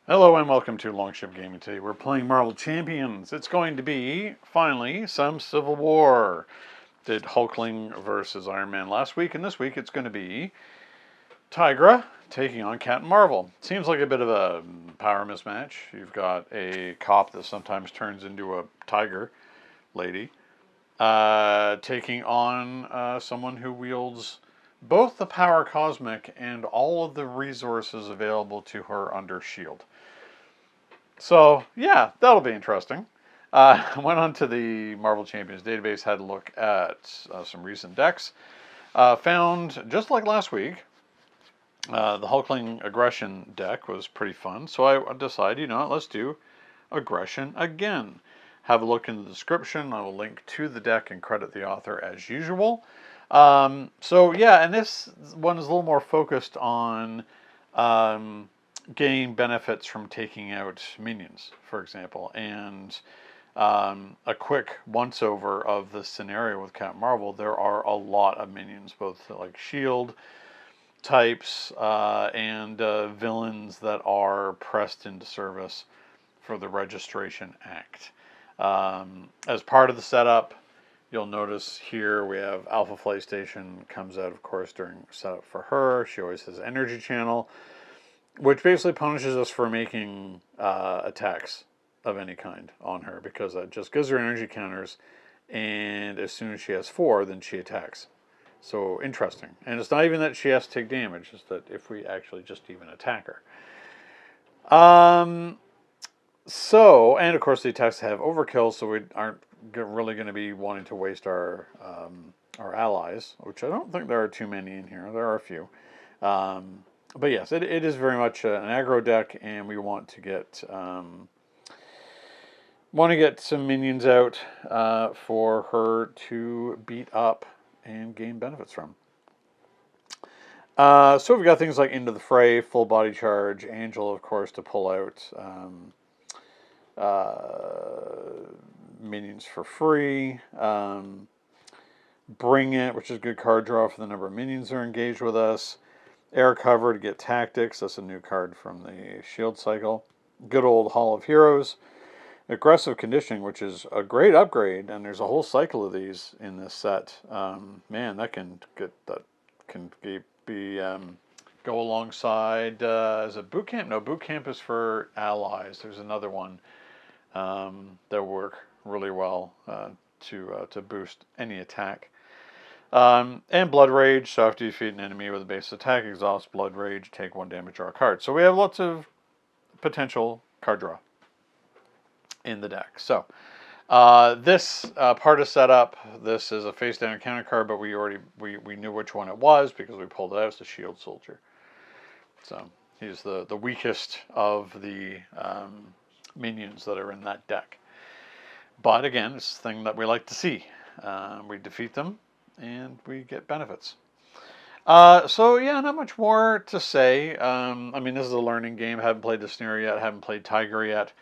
Hello and welcome to Longship Gaming. Today we're playing Marvel Champions. It's going to be, finally, some Civil War. Did Hulkling versus Iron Man last week, and this week it's going to be Tigra taking on Captain Marvel. Seems like a bit of a power mismatch. You've got a cop that sometimes turns into a tiger lady, taking on someone who wields both the power cosmic and all of the resources available to her under S.H.I.E.L.D. So, yeah, that'll be interesting. I went onto the Marvel Champions database, had a look at some recent decks. Found, just like last week, the Hulkling Aggression deck was pretty fun. So I decided, you know what, let's do Aggression again. Have a look in the description. I will link to the deck and credit the author as usual. So, yeah, and this one is a little more focused on gain benefits from taking out minions, for example, and a quick once-over of the scenario with Captain Marvel. There are a lot of minions, both like S.H.I.E.L.D. types and villains that are pressed into service for the Registration Act. As part of the setup, you'll notice here we have Alpha Flight Station comes out, of course, during setup for her. She always has Energy Channel, which basically punishes us for making attacks of any kind on her, because it just gives her energy counters, and as soon as she has 4, then she attacks. So interesting. And it's not even that she has to take damage, it's that if we actually just even attack her. So, and of course the attacks have overkill, so we aren't really going to be wanting to waste our allies, which I don't think there are too many in here. There are a few. But yes, it is very much an aggro deck, and we want to get some minions out for her to beat up and gain benefits from. So we've got things like Into the Fray, Full Body Charge, Angel, of course, to pull out minions for free. Bring It, which is a good card draw for the number of minions that are engaged with us. Air Cover to get Tactics. That's a new card from the S.H.I.E.L.D. cycle. Good old Hall of Heroes. Aggressive Conditioning, which is a great upgrade, and there's a whole cycle of these in this set. Man, that can go alongside. Is it Boot Camp? No, Boot Camp is for allies. There's another one that work really well to boost any attack. And Blood Rage, so after you defeat an enemy with a base attack, exhaust Blood Rage, take 1 damage, draw a card. So we have lots of potential card draw in the deck. So this part of setup, this is a face down counter card, but we knew which one it was because we pulled it out. It's the S.H.I.E.L.D. Soldier. So he's the weakest of the minions that are in that deck. But again, it's the thing that we like to see. We defeat them and we get benefits. So yeah, not much more to say. I mean, this is a learning game. I haven't played the scenario yet. I haven't played Tigra yet.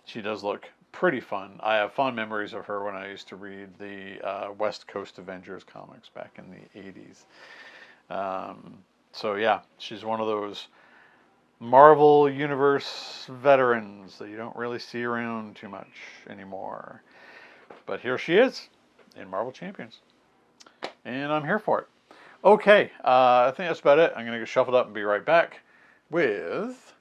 She does look pretty fun. I have fond memories of her when I used to read the West Coast Avengers comics back in the 80s. So yeah, she's one of those Marvel Universe veterans that you don't really see around too much anymore. But here she is in Marvel Champions. And I'm here for it. Okay, I think that's about it. I'm going to get shuffled up and be right back with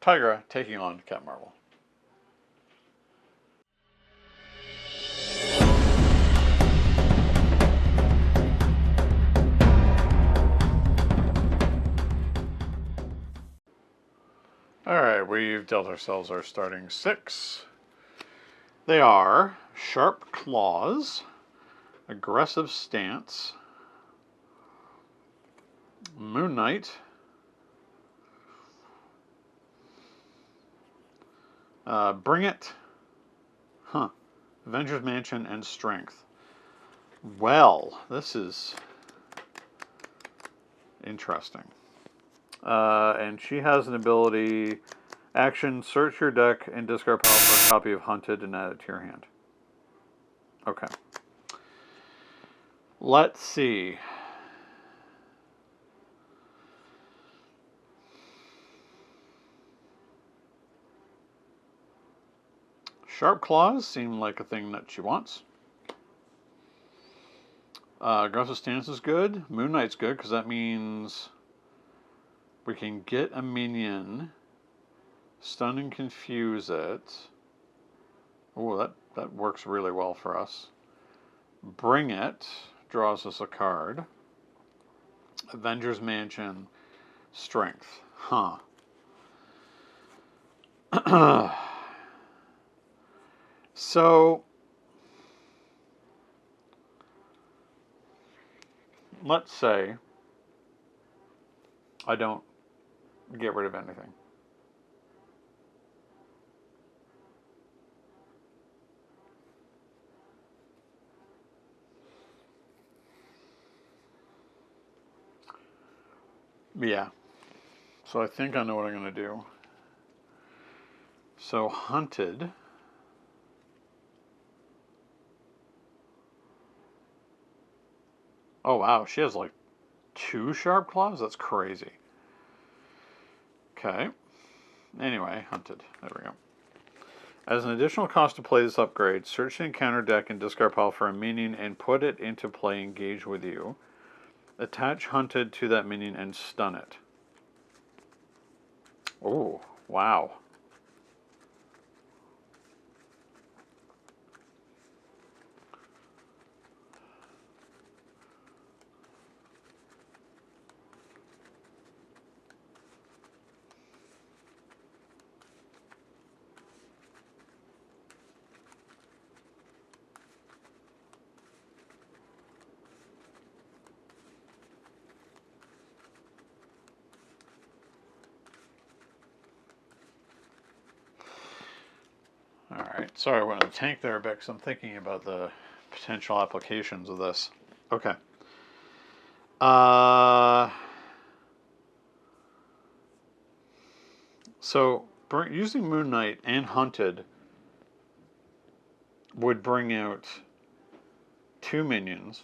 Tigra taking on Captain Marvel. Alright, we've dealt ourselves our starting 6. They are Sharp Claws, Aggressive Stance, Moon Knight, Bring It, Avengers Mansion, and Strength. Well, this is interesting. And she has an ability, action, search your deck and discard a copy of Hunted and add it to your hand. Okay. Let's see. Sharp Claws seem like a thing that she wants. Aggressive Stance is good. Moon Knight's good because that means we can get a minion, stun and confuse it. Oh, that works really well for us. Bring It draws us a card. Avengers Mansion, Strength. Huh. So, let's say I don't get rid of anything. Yeah. So I think I know what I'm going to do. So Hunted. Oh wow, she has like 2 Sharp Claws? That's crazy. Okay. Anyway, Hunted. There we go. As an additional cost to play this upgrade, search the encounter deck and discard pile for a minion and put it into play engage with you. Attach Hunted to that minion and stun it. Oh, wow. Alright, sorry I went on the tank there a bit because I'm thinking about the potential applications of this. Okay. So, using Moon Knight and Hunted would bring out 2 minions.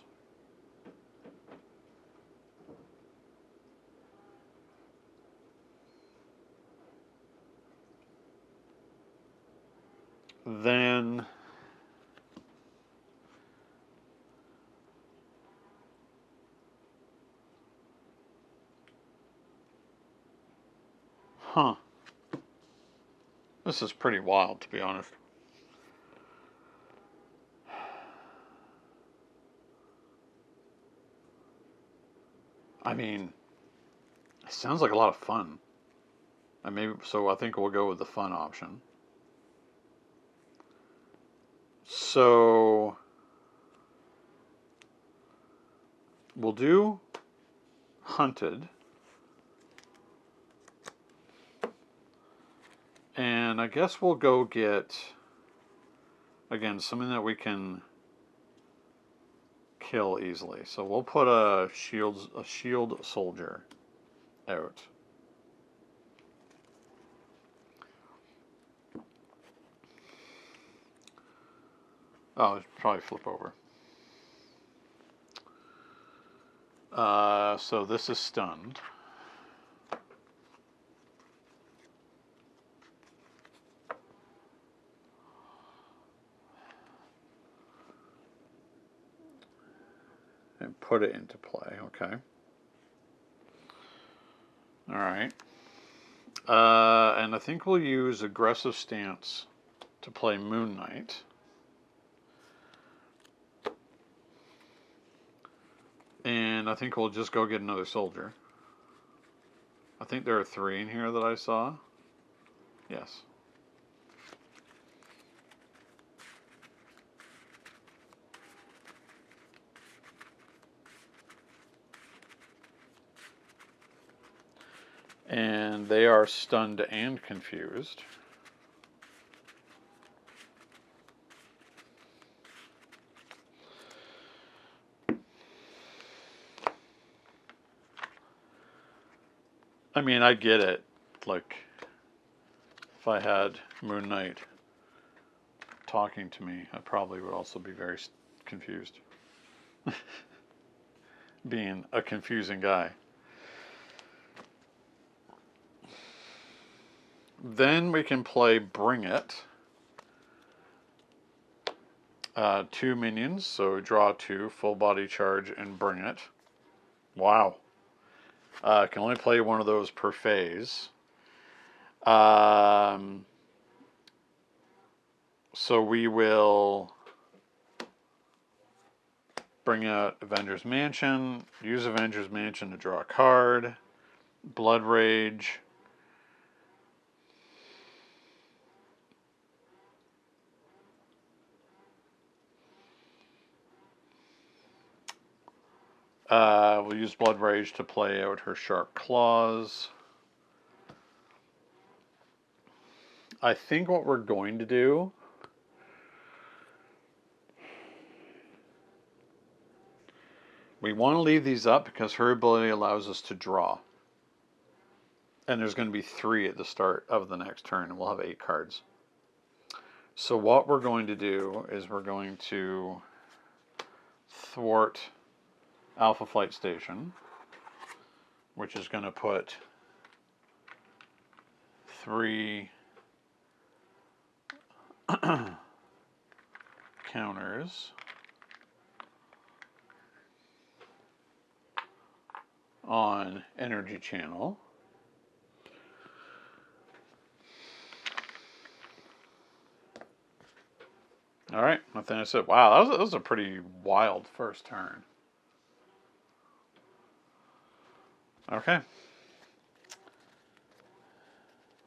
Then this is pretty wild, to be honest. I mean, it sounds like a lot of fun. So I think we'll go with the fun option. So we'll do Hunted. And I guess we'll go get, again, something that we can kill easily. So we'll put a shield soldier out. Oh, it's probably flip over. So this is stunned. And put it into play, okay. Alright. And I think we'll use Aggressive Stance to play Moon Knight. And I think we'll just go get another soldier. I think there are 3 in here that I saw. Yes. And they are stunned and confused. I mean, I get it. Like, if I had Moon Knight talking to me, I probably would also be very confused. Being a confusing guy. Then we can play Bring It. 2 minions, so draw 2, full body charge, and bring it. Wow. Can only play one of those per phase. So we will bring out Avengers Mansion, use Avengers Mansion to draw a card, Blood Rage. We'll use Blood Rage to play out her Sharp Claws. I think what we're going to do we want to leave these up because her ability allows us to draw. And there's going to be 3 at the start of the next turn, and we'll have 8 cards. So what we're going to do is we're going to thwart Alpha Flight Station, which is going to put 3 counters on Energy Channel. All right, nothing I said. Wow, that was a pretty wild first turn. Okay.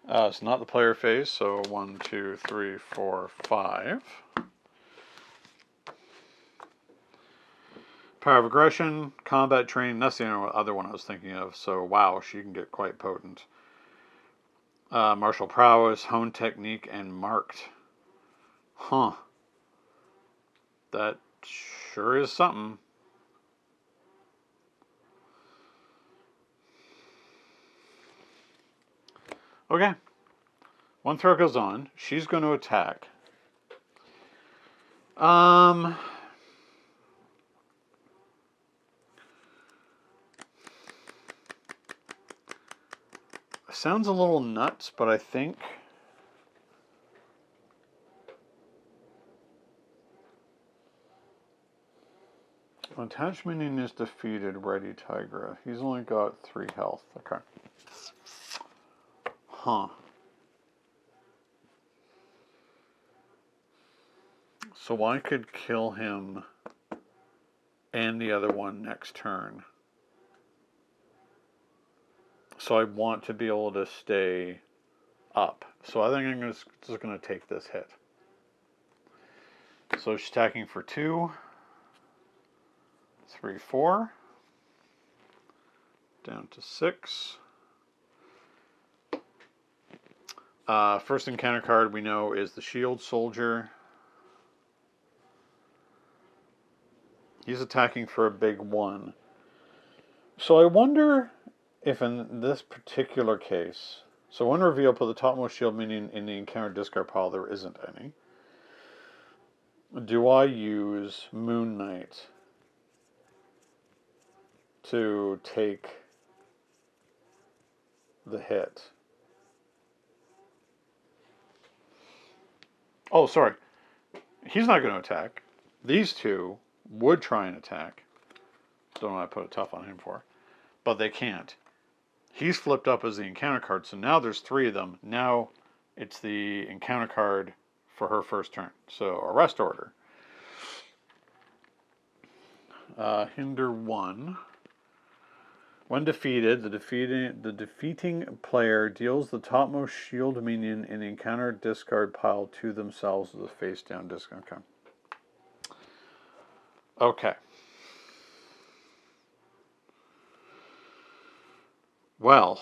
It's not the player phase, so 1, 2, 3, 4, 5. Power of Aggression, Combat Training, that's the other one I was thinking of, so wow, she can get quite potent. Martial Prowess, Hone Technique, and Marked. Huh. That sure is something. Okay. One throw goes on. She's going to attack. Sounds a little nuts, but I think attached minion is defeated. Ready Tigra. He's only got 3 health. Okay. Huh. So I could kill him and the other one next turn. So I want to be able to stay up. So I think I'm just going to take this hit. So she's attacking for 2, 3, 4. Down to 6. First encounter card we know is the Shield Soldier. He's attacking for a big 1. So I wonder if in this particular case, so when reveal, put the topmost shield minion in the encounter discard pile. There isn't any. Do I use Moon Knight to take the hit? Oh, sorry. He's not going to attack. These 2 would try and attack. Don't know what I put a tough on him for. But they can't. He's flipped up as the encounter card, so now there's 3 of them. Now it's the encounter card for her first turn. So Arrest Order. Hinder 1. When defeated, the defeating player deals the topmost shield minion in the encounter discard pile to themselves as a face down discard. Okay. Okay. Well,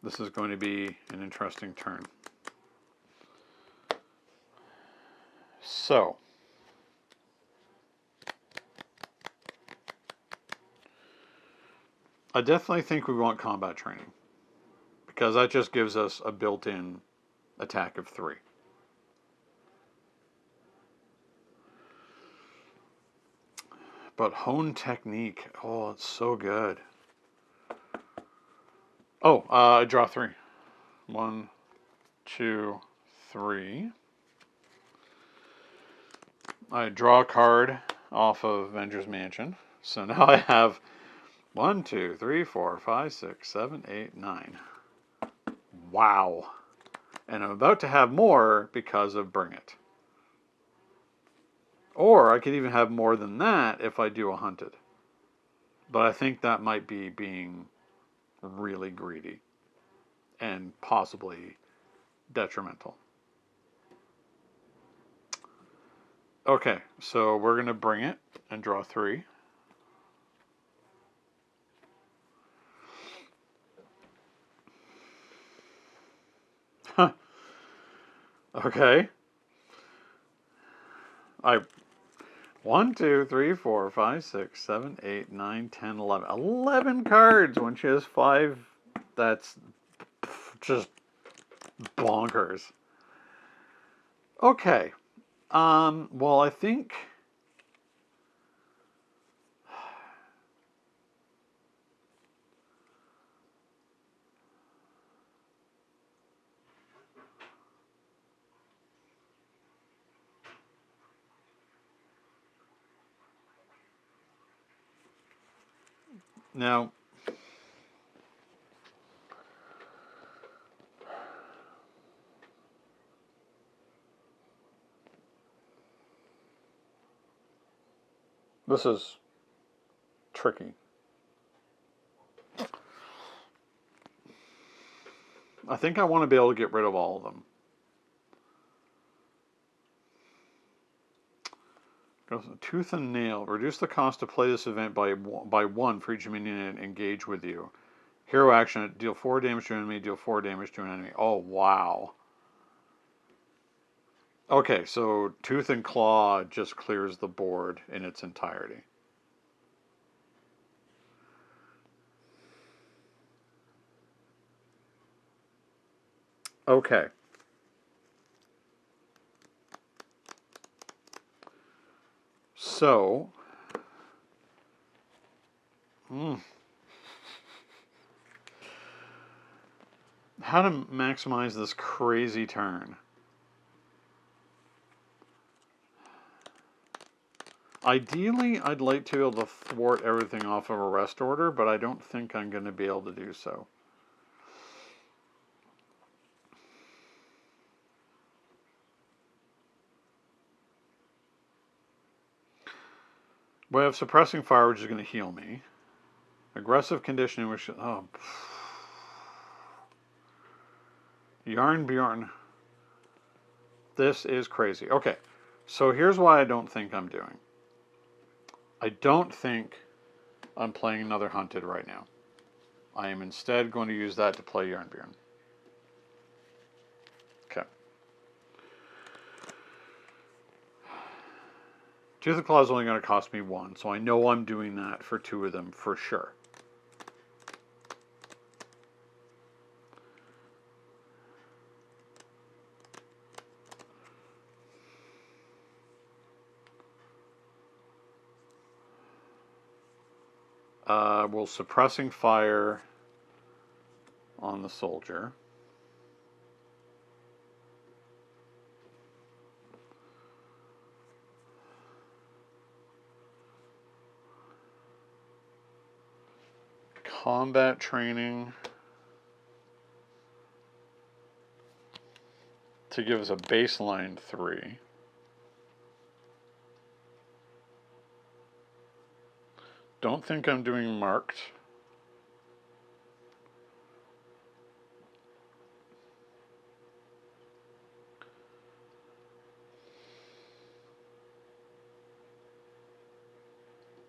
this is going to be an interesting turn. So, I definitely think we want combat training, because that just gives us a built-in attack of 3. But Hone Technique, oh, it's so good. Oh, I draw 3. 1, 2, 3. I draw a card off of Avenger's Mansion. So now I have 1, 2, 3, 4, 5, 6, 7, 8, 9. Wow. And I'm about to have more because of Bring It. Or I could even have more than that if I do a Hunted. But I think that might be being really greedy and possibly detrimental. Okay, so we're going to Bring It and draw 3. Huh. Okay. 1, 2, 3, 4, 5, 6, 7, 8, 9, 10, 11. 11 cards when she has 5. That's just bonkers. Okay. Well, I think now this is tricky. I think I want to be able to get rid of all of them. Tooth and Nail. Reduce the cost to play this event by 1 for each minion engage with you. Hero action. Deal 4 damage to an enemy. Deal 4 damage to an enemy. Oh, wow. Okay, so Tooth and Claw just clears the board in its entirety. Okay. So, how to maximize this crazy turn? Ideally, I'd like to be able to thwart everything off of a rest order, but I don't think I'm going to be able to do so. We have Suppressing Fire, which is going to heal me. Aggressive Conditioning, which... Oh. Yarn Bjorn. This is crazy. Okay, so here's why I don't think I'm doing. I don't think I'm playing another Hunted right now. I am instead going to use that to play Yarn Bjorn. Okay. Tooth of Claw is only going to cost me 1, so I know I'm doing that for 2 of them for sure. Will Suppressing Fire on the soldier. Combat Training to give us a baseline 3. Don't think I'm doing Marked.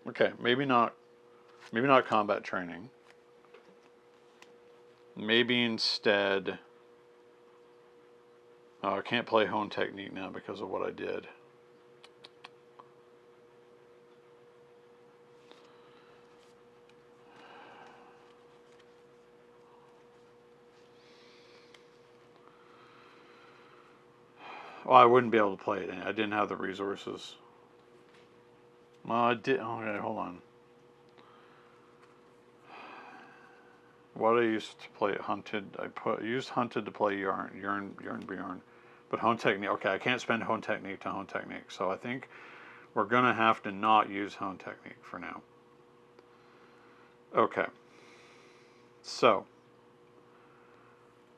Okay, maybe not Combat Training. Maybe instead... Oh, I can't play Hone Technique now because of what I did. Well, I wouldn't be able to play it. I didn't have the resources. Well, I did. Okay, hold on. What I used to play Hunted, used Hunted to play Yarn Bjorn. But Hone Technique, okay, I can't spend Hone Technique to Hone Technique, so I think we're going to have to not use Hone Technique for now. Okay. So,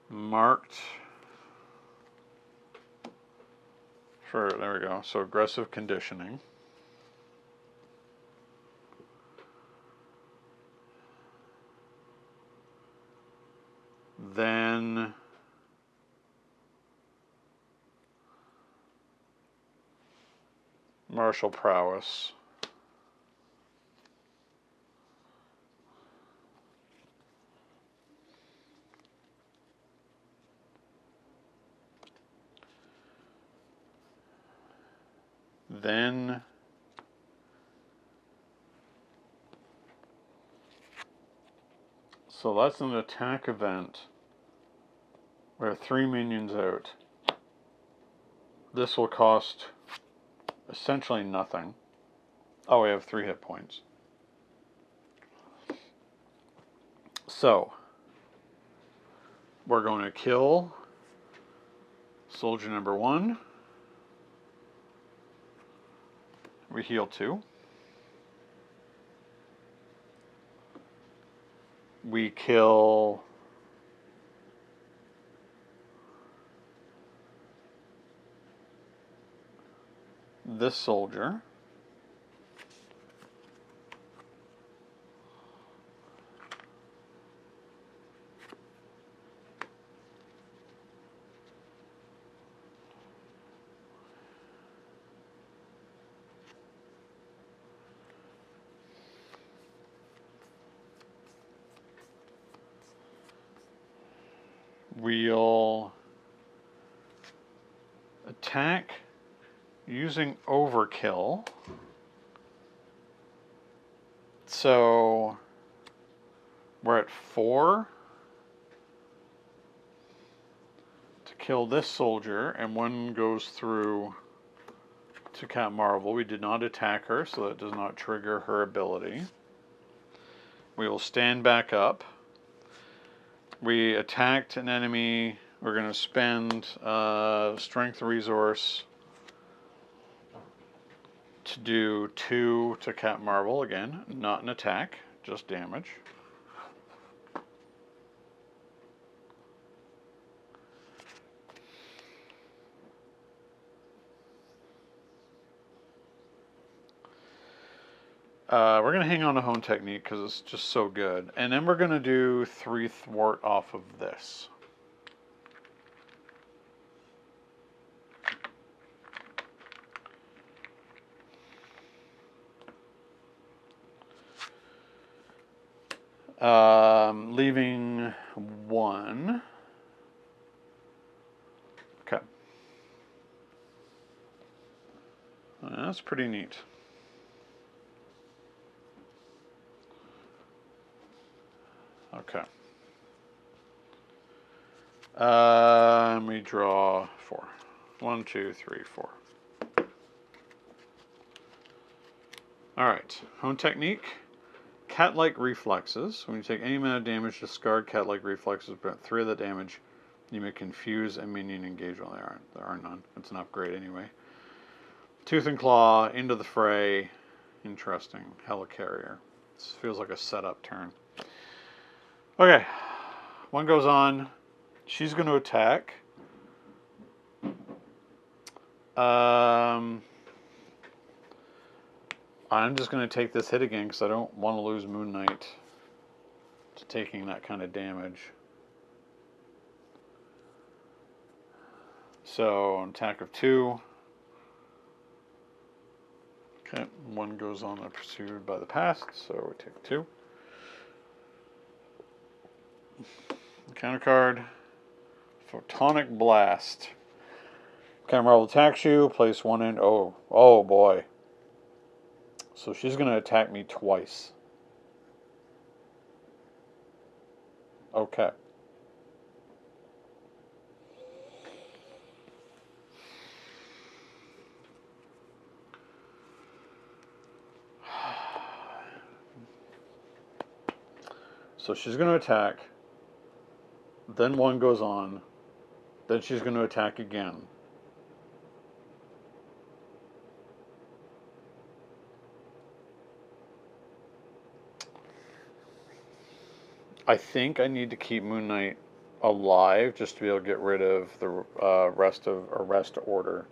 marked for, there we go, so aggressive conditioning. Then martial prowess. Then so that's an attack event. We have 3 minions out. This will cost essentially nothing. Oh, we have 3 hit points. So, we're going to kill soldier number 1. We heal 2. We kill this soldier. We'll attack using overkill. So we're at 4 to kill this soldier, and 1 goes through to Cat Marvel. We did not attack her, so that does not trigger her ability. We will stand back up. We attacked an enemy. We're going to spend strength resource to do 2 to Cat Marvel. Again, not an attack, just damage. We're going to hang on to Hone Technique because it's just so good. And then we're going to do 3 thwart off of this. Leaving 1. Okay. That's pretty neat. Okay. We draw 4. 1, 2, 3, 4. Alright. Hone Technique. Cat-like reflexes. When you take any amount of damage, discard cat-like reflexes, but 3 of the damage. You may confuse a minion engaged. Well, there are none. It's an upgrade anyway. Tooth and Claw, into the fray. Interesting. Helicarrier. This feels like a setup turn. Okay. 1 goes on. She's going to attack. I'm just going to take this hit again because I don't want to lose Moon Knight to taking that kind of damage. So, an attack of 2. Okay, 1 goes on pursued by the past, so we take 2. Counter card, Photonic Blast. Cat Marvel attacks you, place 1 in. Oh boy. So she's going to attack me twice. Okay. So she's going to attack. Then 1 goes on. Then she's going to attack again. I think I need to keep Moon Knight alive just to be able to get rid of the rest order.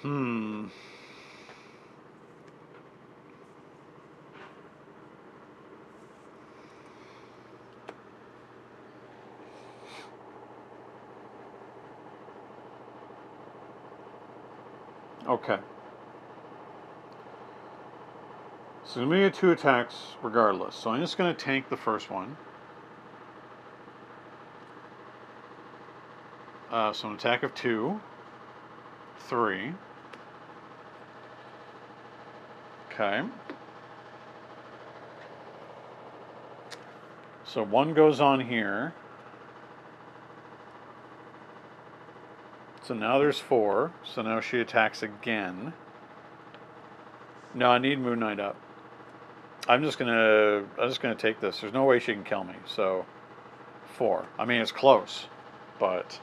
Hmm. Okay. So I'm going to get 2 attacks regardless. So I'm just going to tank the first one. So an attack of 2, 3. Okay. So 1 goes on here. So now there's 4. So now she attacks again. No, I need Moon Knight up. I'm just gonna take this. There's no way she can kill me. So 4. I mean, it's close, but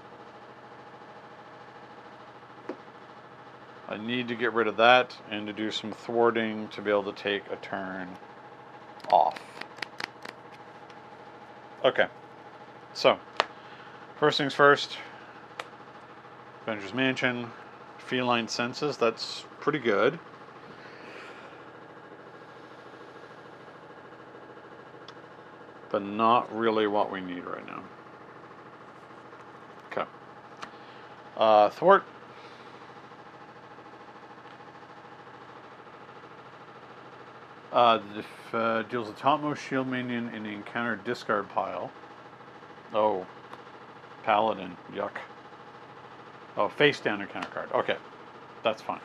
I need to get rid of that and to do some thwarting to be able to take a turn off. Okay. So first things first. Avengers Mansion, feline senses. That's pretty good. But not really what we need right now. Okay. Thwart. Deals the topmost shield minion in the encounter discard pile. Oh. Paladin. Yuck. Oh, face down encounter card. Okay. That's fine.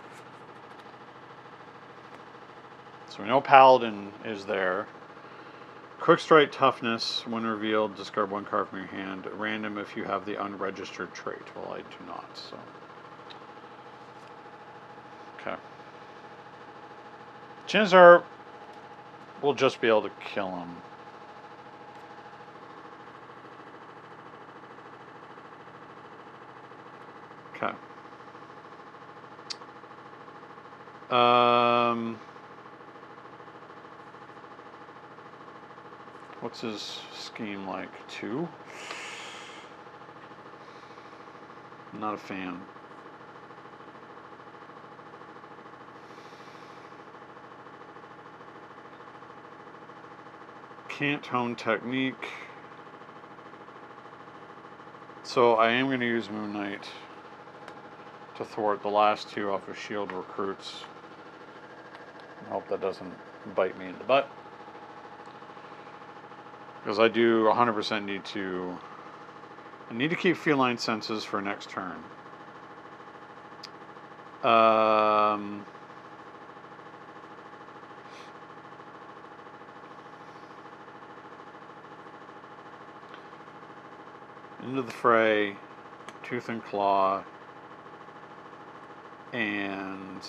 So we know Paladin is there. Quick Strike Toughness, when revealed, discard 1 card from your hand. Random if you have the unregistered trait. Well, I do not, so. Okay. Chances are we'll just be able to kill him. Okay. What's his scheme like? 2? Not a fan. Can't hone technique. So I am going to use Moon Knight to thwart the last 2 off of shield recruits. I hope that doesn't bite me in the butt. Because I do 100% need to... I need to keep feline senses for next turn. Into the fray, Tooth and Claw, and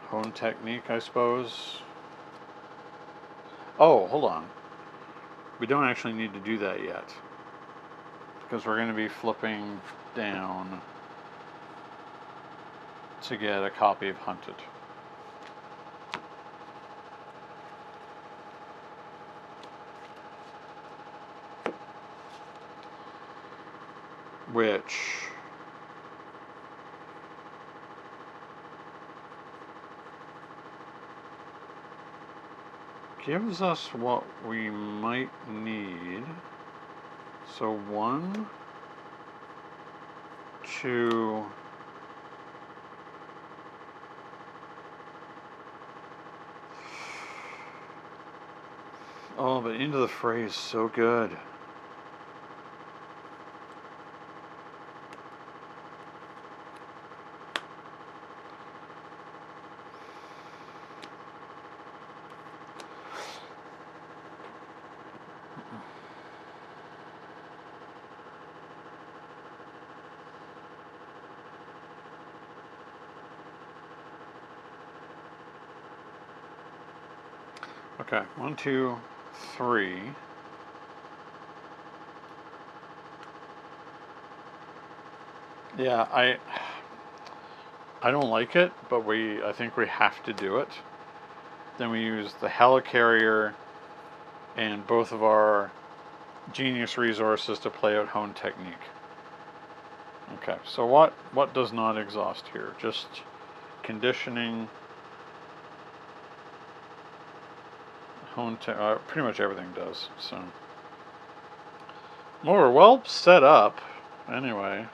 hone technique, I suppose. Oh, hold on. We don't actually need to do that yet. Because we're going to be flipping down to get a copy of Hunted. Which gives us what we might need. So 1, 2, oh, but Into the Fray is so good. Okay, 1, 2, 3. Yeah, I don't like it, but I think we have to do it. Then we use the helicarrier and both of our genius resources to play out hone technique. Okay, so what does not exhaust here? Just conditioning, pretty much everything does. So, well, we're well set up anyway.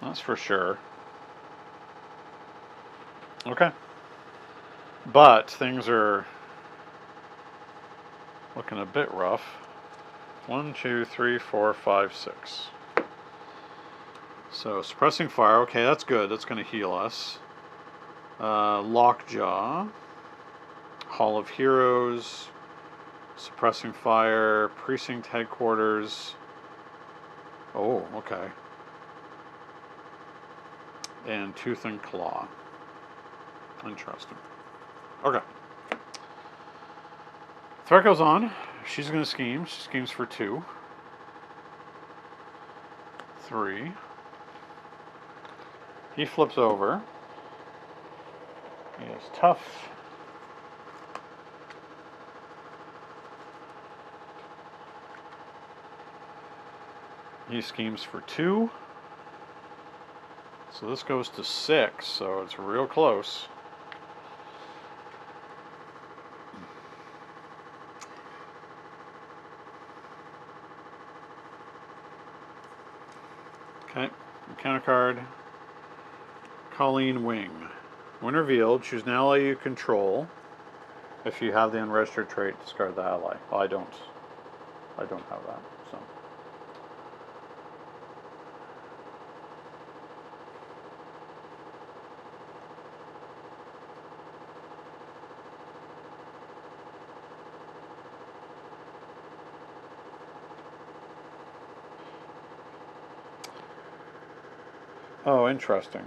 That's for sure. Okay, but things are looking a bit rough. 1, 2, 3, 4, 5, 6. So suppressing fire. Okay, that's good. That's going to heal us. Lockjaw, Hall of Heroes, suppressing fire, precinct headquarters. Oh, okay. And tooth and claw. Interesting. Okay. Threat goes on. She's going to scheme. She schemes for 2. 3. He flips over. He is tough. He schemes for 2. So this goes to 6, so it's real close. Okay, encounter card. Colleen Wing. When revealed, choose an ally you control. If you have the unregistered trait, discard the ally. Well, I don't have that, so. Oh, interesting.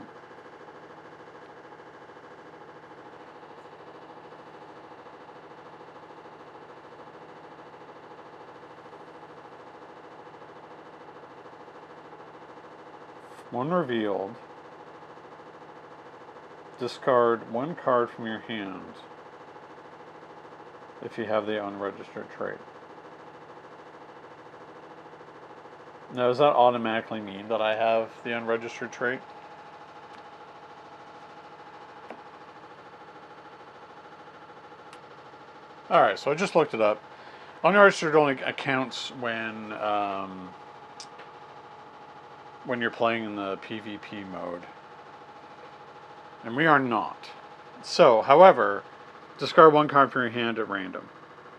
When revealed, discard 1 card from your hand if you have the unregistered trait. Now, does that automatically mean that I have the unregistered trait? Alright, so I just looked it up. Unregistered only accounts when you're playing in the PvP mode. And we are not. So, however, discard 1 card from your hand at random.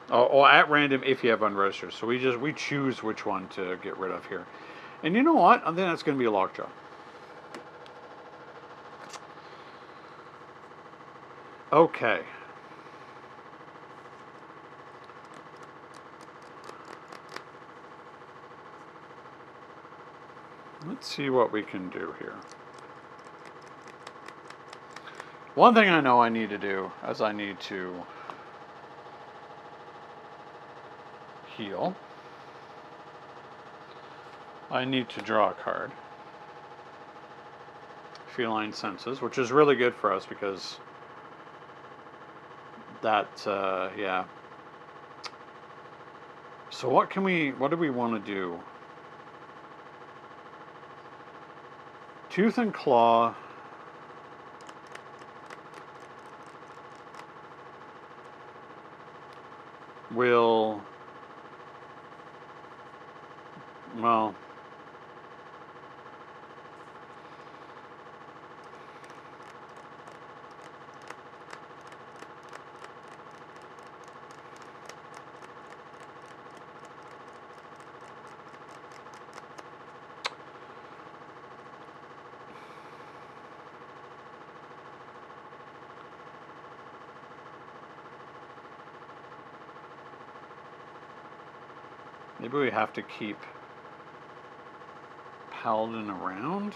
Or at random if you have unregistered. So we choose which one to get rid of here. And you know what? I think that's going to be a lockjaw. Okay. Let's see what we can do here. One thing I know I need to do is I need to heal. I need to draw a card. Feline Senses, which is really good for us because that, yeah. So what do we want to do? Tooth and Claw. Will, well, maybe we have to keep Paladin around?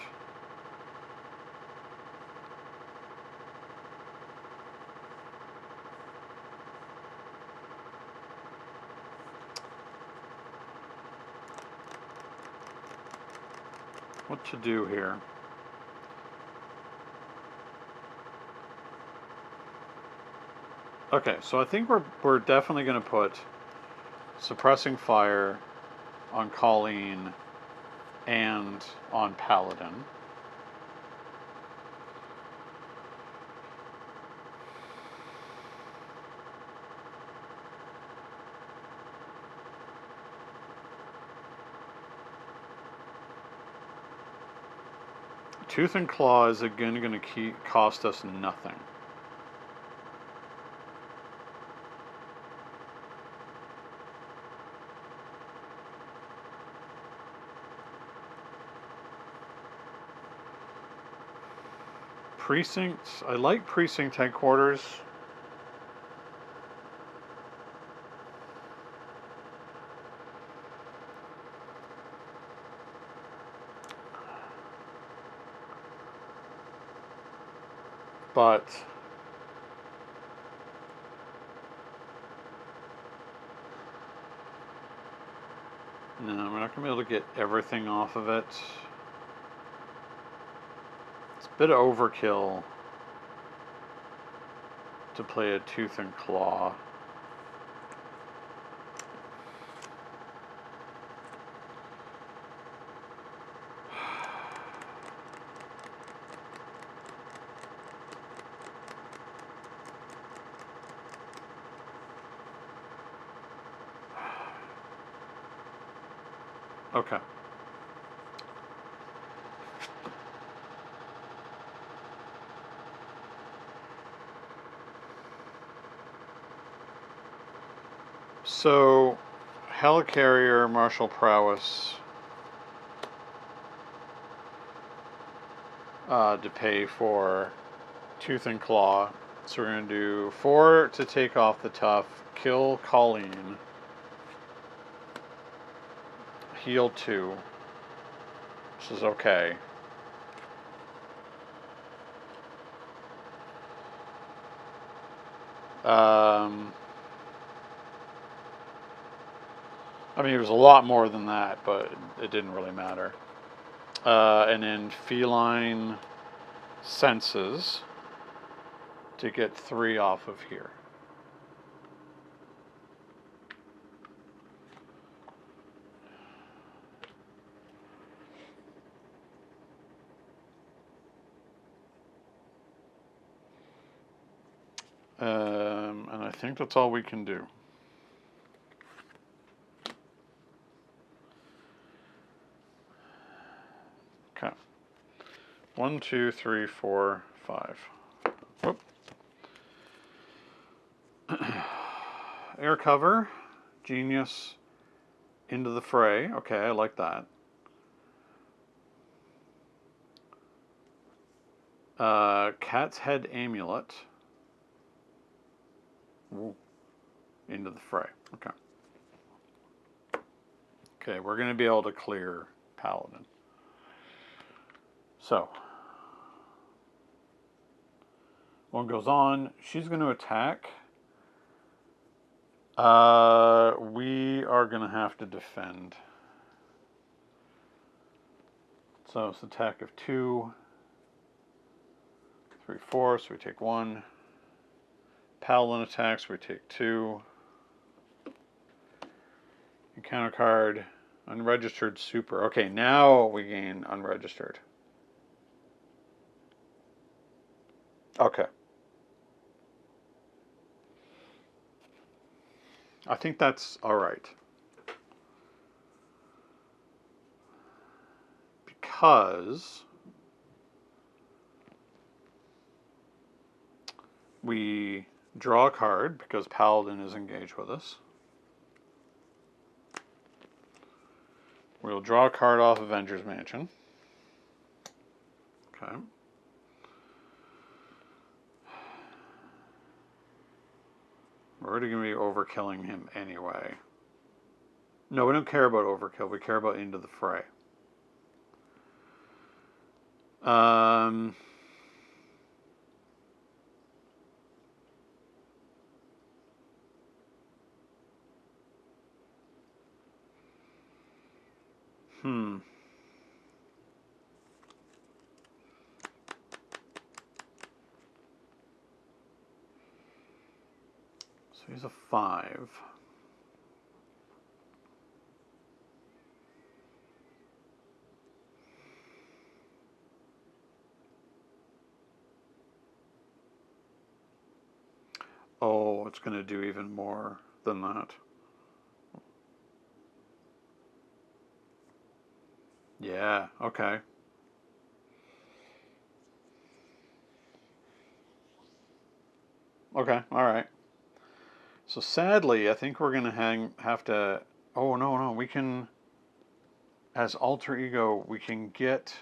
what to do here. Okay, so I think we're definitely going to put suppressing fire on Colleen and on Paladin. Tooth and Claw is again going to cost us nothing. Precincts. I like precinct headquarters. But no, we're not going to be able to get everything off of it. It's a bit of overkill to play a Tooth and Claw. Okay. So, Helicarrier, Martial Prowess to pay for Tooth and Claw. So we're going to do 4 to take off the tough, kill Colleen, heal 2, which is okay. I mean, it was a lot more than that, but it didn't really matter. And then Feline Senses to get 3 off of here. And I think that's all we can do. Okay. 1, 2, 3, 4, 5. Whoop. Air cover, genius, into the fray. Okay, I like that. Cat's head amulet. Ooh. Into the fray. Okay. Okay, we're going to be able to clear Paladin. So, one goes on. She's going to attack. We are going to have to defend. So it's attack of 2, 3, 4. So we take 1. Paladin attacks. We take 2. Encounter card. Unregistered super. Okay, now we gain unregistered. Okay. I think that's all right. Because we draw a card because Paladin is engaged with us. We'll draw a card off Avengers Mansion. Okay. We're already going to be overkilling him anyway. No, we don't care about overkill. We care about into the fray. So he's a 5. Oh, it's going to do even more than that. Yeah, okay. Okay, all right. So sadly, I think we're going to have to... Oh, no, no, we can... As alter ego, we can get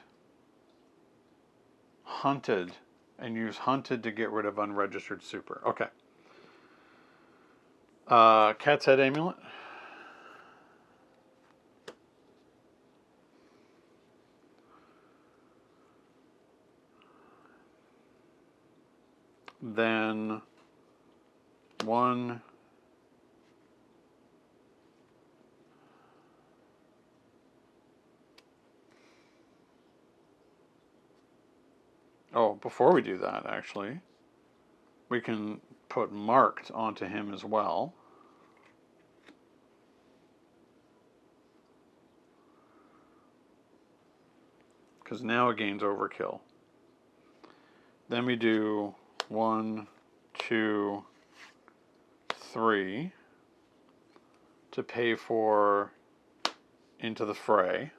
hunted and use hunted to get rid of unregistered super. Okay. Cat's head amulet. Then 1... Oh, before we do that, actually, we can put marked onto him as well. Because now it gains overkill. Then we do 1, 2, 3 to pay for into the fray.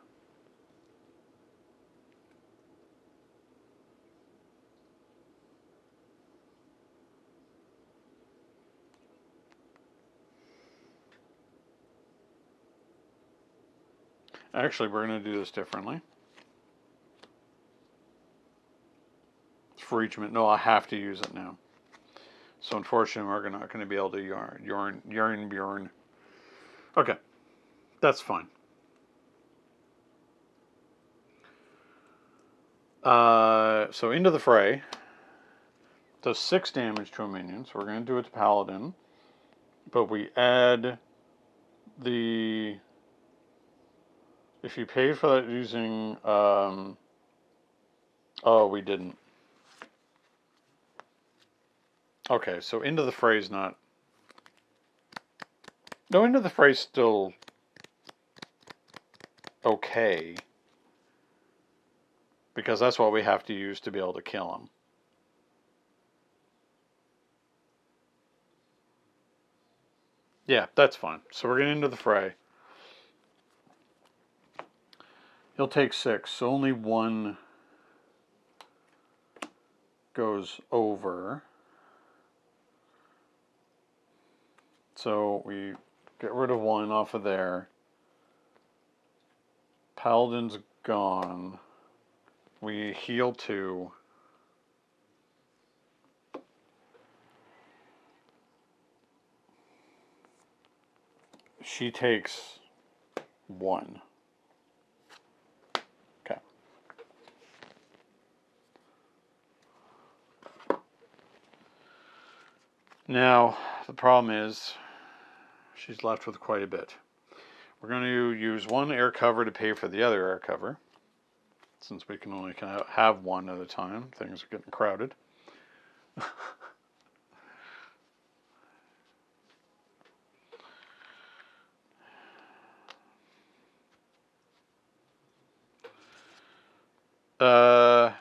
Actually, we're going to do this differently. It's for each minute. No, I have to use it now. So unfortunately, we're not going to be able to yarn. Okay, that's fine. So into the fray. Does 6 damage to a minion, so we're going to do it to Paladin. But we add the... If you paid for that using... oh, we didn't. Okay, so into the fray is not... No, into the fray is still... okay. Because that's what we have to use to be able to kill him. Yeah, that's fine. So we're getting into the fray. He'll take 6, so only 1 goes over. So we get rid of 1 off of there. Paladin's gone. We heal 2. She takes 1. Okay. Now, the problem is she's left with quite a bit. We're going to use 1 air cover to pay for the other air cover. Since we can only have 1 at a time, things are getting crowded. We're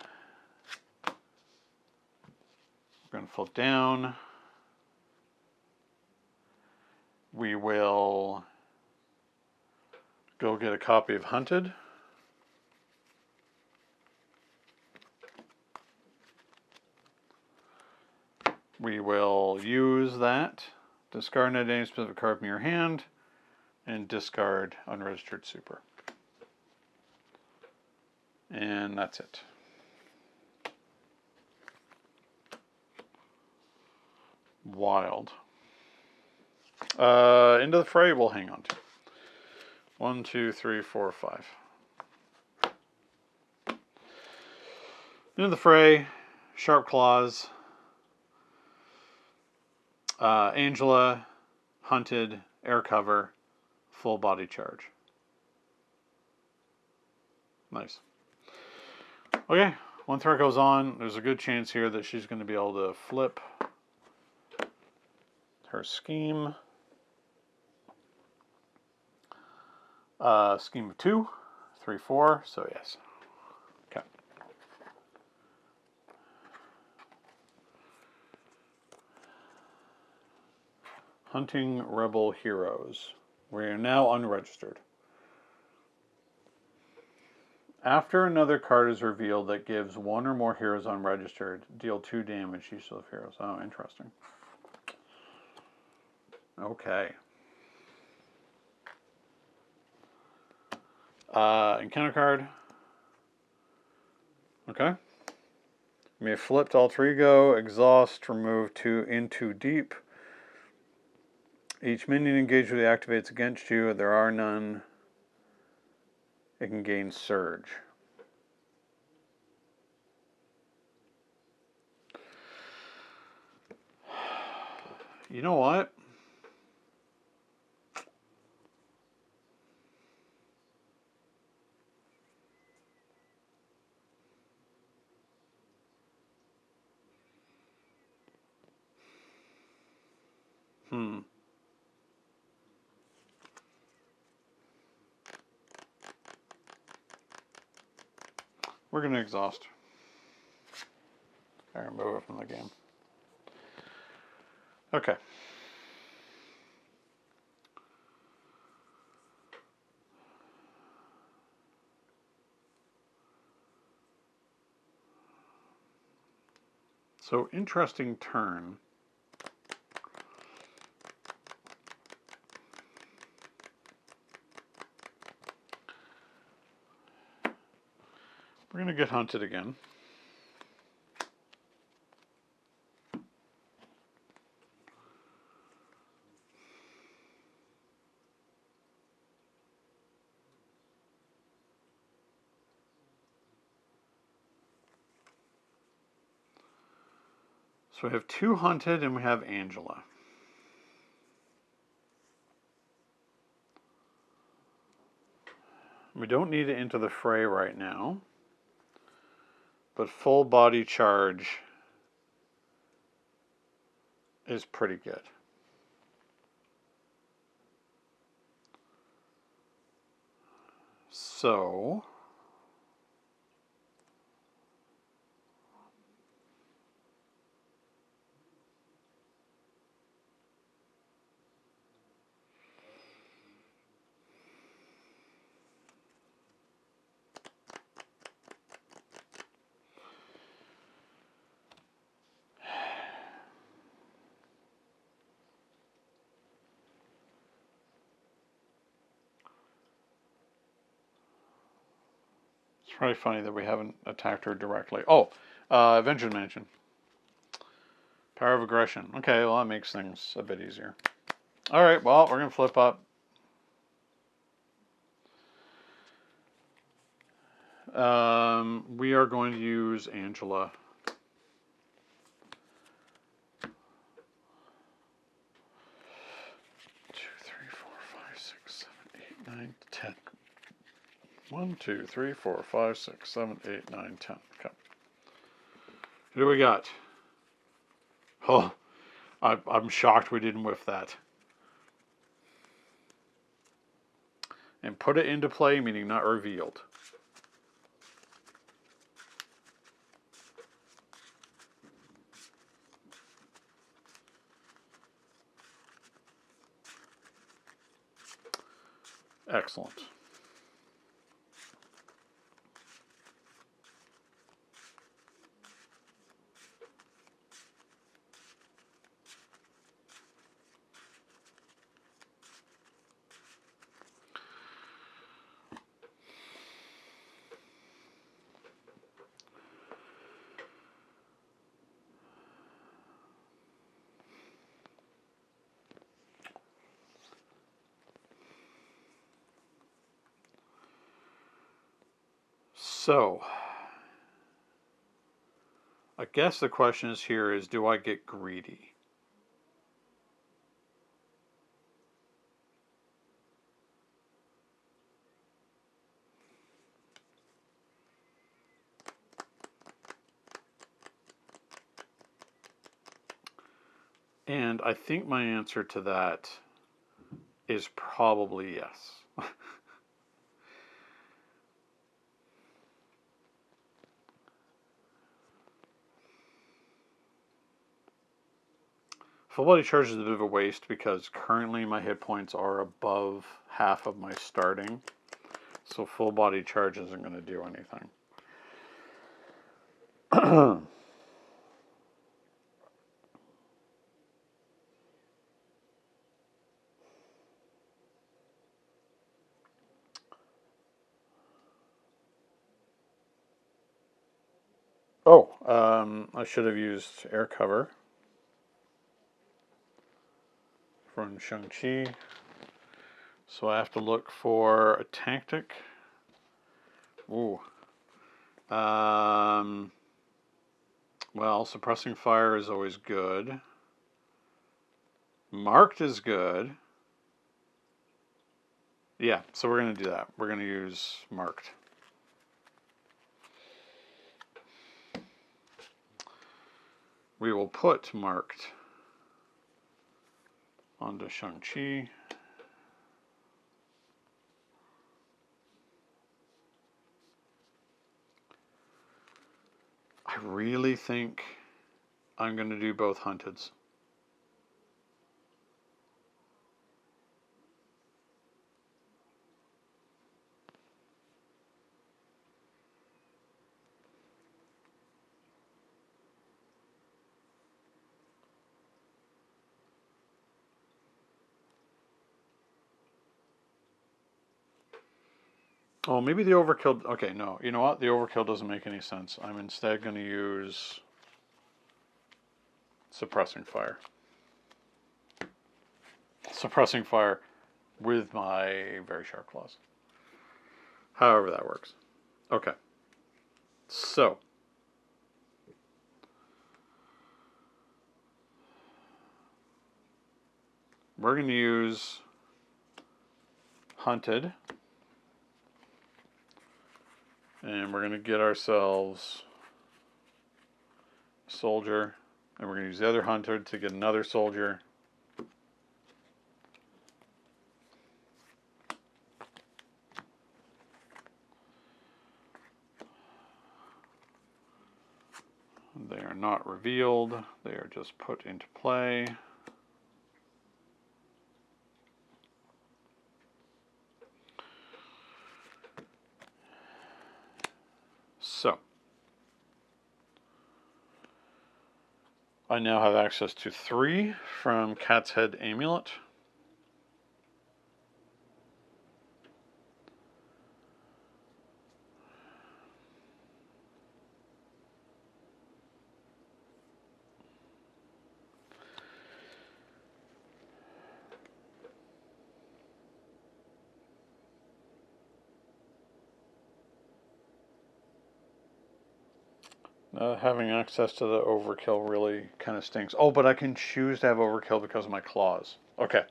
going to flip down. We will go get a copy of Hunted. We will use that, discard any specific card from your hand, and discard unregistered super. And that's it. Wild. Into the fray we'll hang on to. 1, 2, 3, 4, 5. Into the fray, Sharp Claws, Angela, Hunted, Air Cover, Full Body Charge. Nice. Okay, one threat goes on. There's a good chance here that she's going to be able to flip her scheme. Scheme of 2, 3, 4, so yes. Okay. Hunting Rebel Heroes. We are now unregistered. After another card is revealed that gives 1 or more heroes unregistered, deal 2 damage to each of the heroes. Oh, interesting. Okay. Encounter card. Okay. May flipped alter ego, exhaust, remove 2 into deep. Each minion engaged with activates against you. There are none. It can gain surge. You know what? We're going to exhaust. I remove it from the game. Okay. So, interesting turn. We're going to get hunted again. So we have 2 hunted and we have Angela. We don't need to enter the fray right now, but full body charge is pretty good. So it's probably funny that we haven't attacked her directly. Oh, Avengers Mansion. Power of aggression. Okay, well that makes things a bit easier. Alright, well, we're going to flip up. We are going to use Angela. 2, 3, 4, 5, 6, 7, 8, 9, 10. 1, 2, 3, 4, 5, 6, 7, 8, 9, 10. Okay. Who do we got? Oh, I'm shocked we didn't whiff that. And put it into play, meaning not revealed. Excellent. So, I guess the question is here is, do I get greedy? And I think my answer to that is probably yes. Full body charge is a bit of a waste because currently my hit points are above half of my starting. So full body charge isn't going to do anything. Oh, I should have used air cover from Shang-Chi. So I have to look for a tactic. Ooh. Well, suppressing fire is always good. Marked is good. Yeah, so we're going to do that. We're going to use marked. We will put marked onto Shang-Chi. I really think I'm going to do both hunteds. Oh, maybe the overkill. Okay, no. You know what? The overkill doesn't make any sense. I'm instead going to use suppressing fire. Suppressing fire with my very sharp claws. However that works. Okay. So. We're going to use hunted. And we're going to get ourselves a soldier. And we're going to use the other hunted to get another soldier. They are not revealed. They are just put into play. So. I now have access to 3 from Cat's Head Amulet. Having access to the overkill really kind of stinks. Oh, but I can choose to have overkill because of my claws. Okay.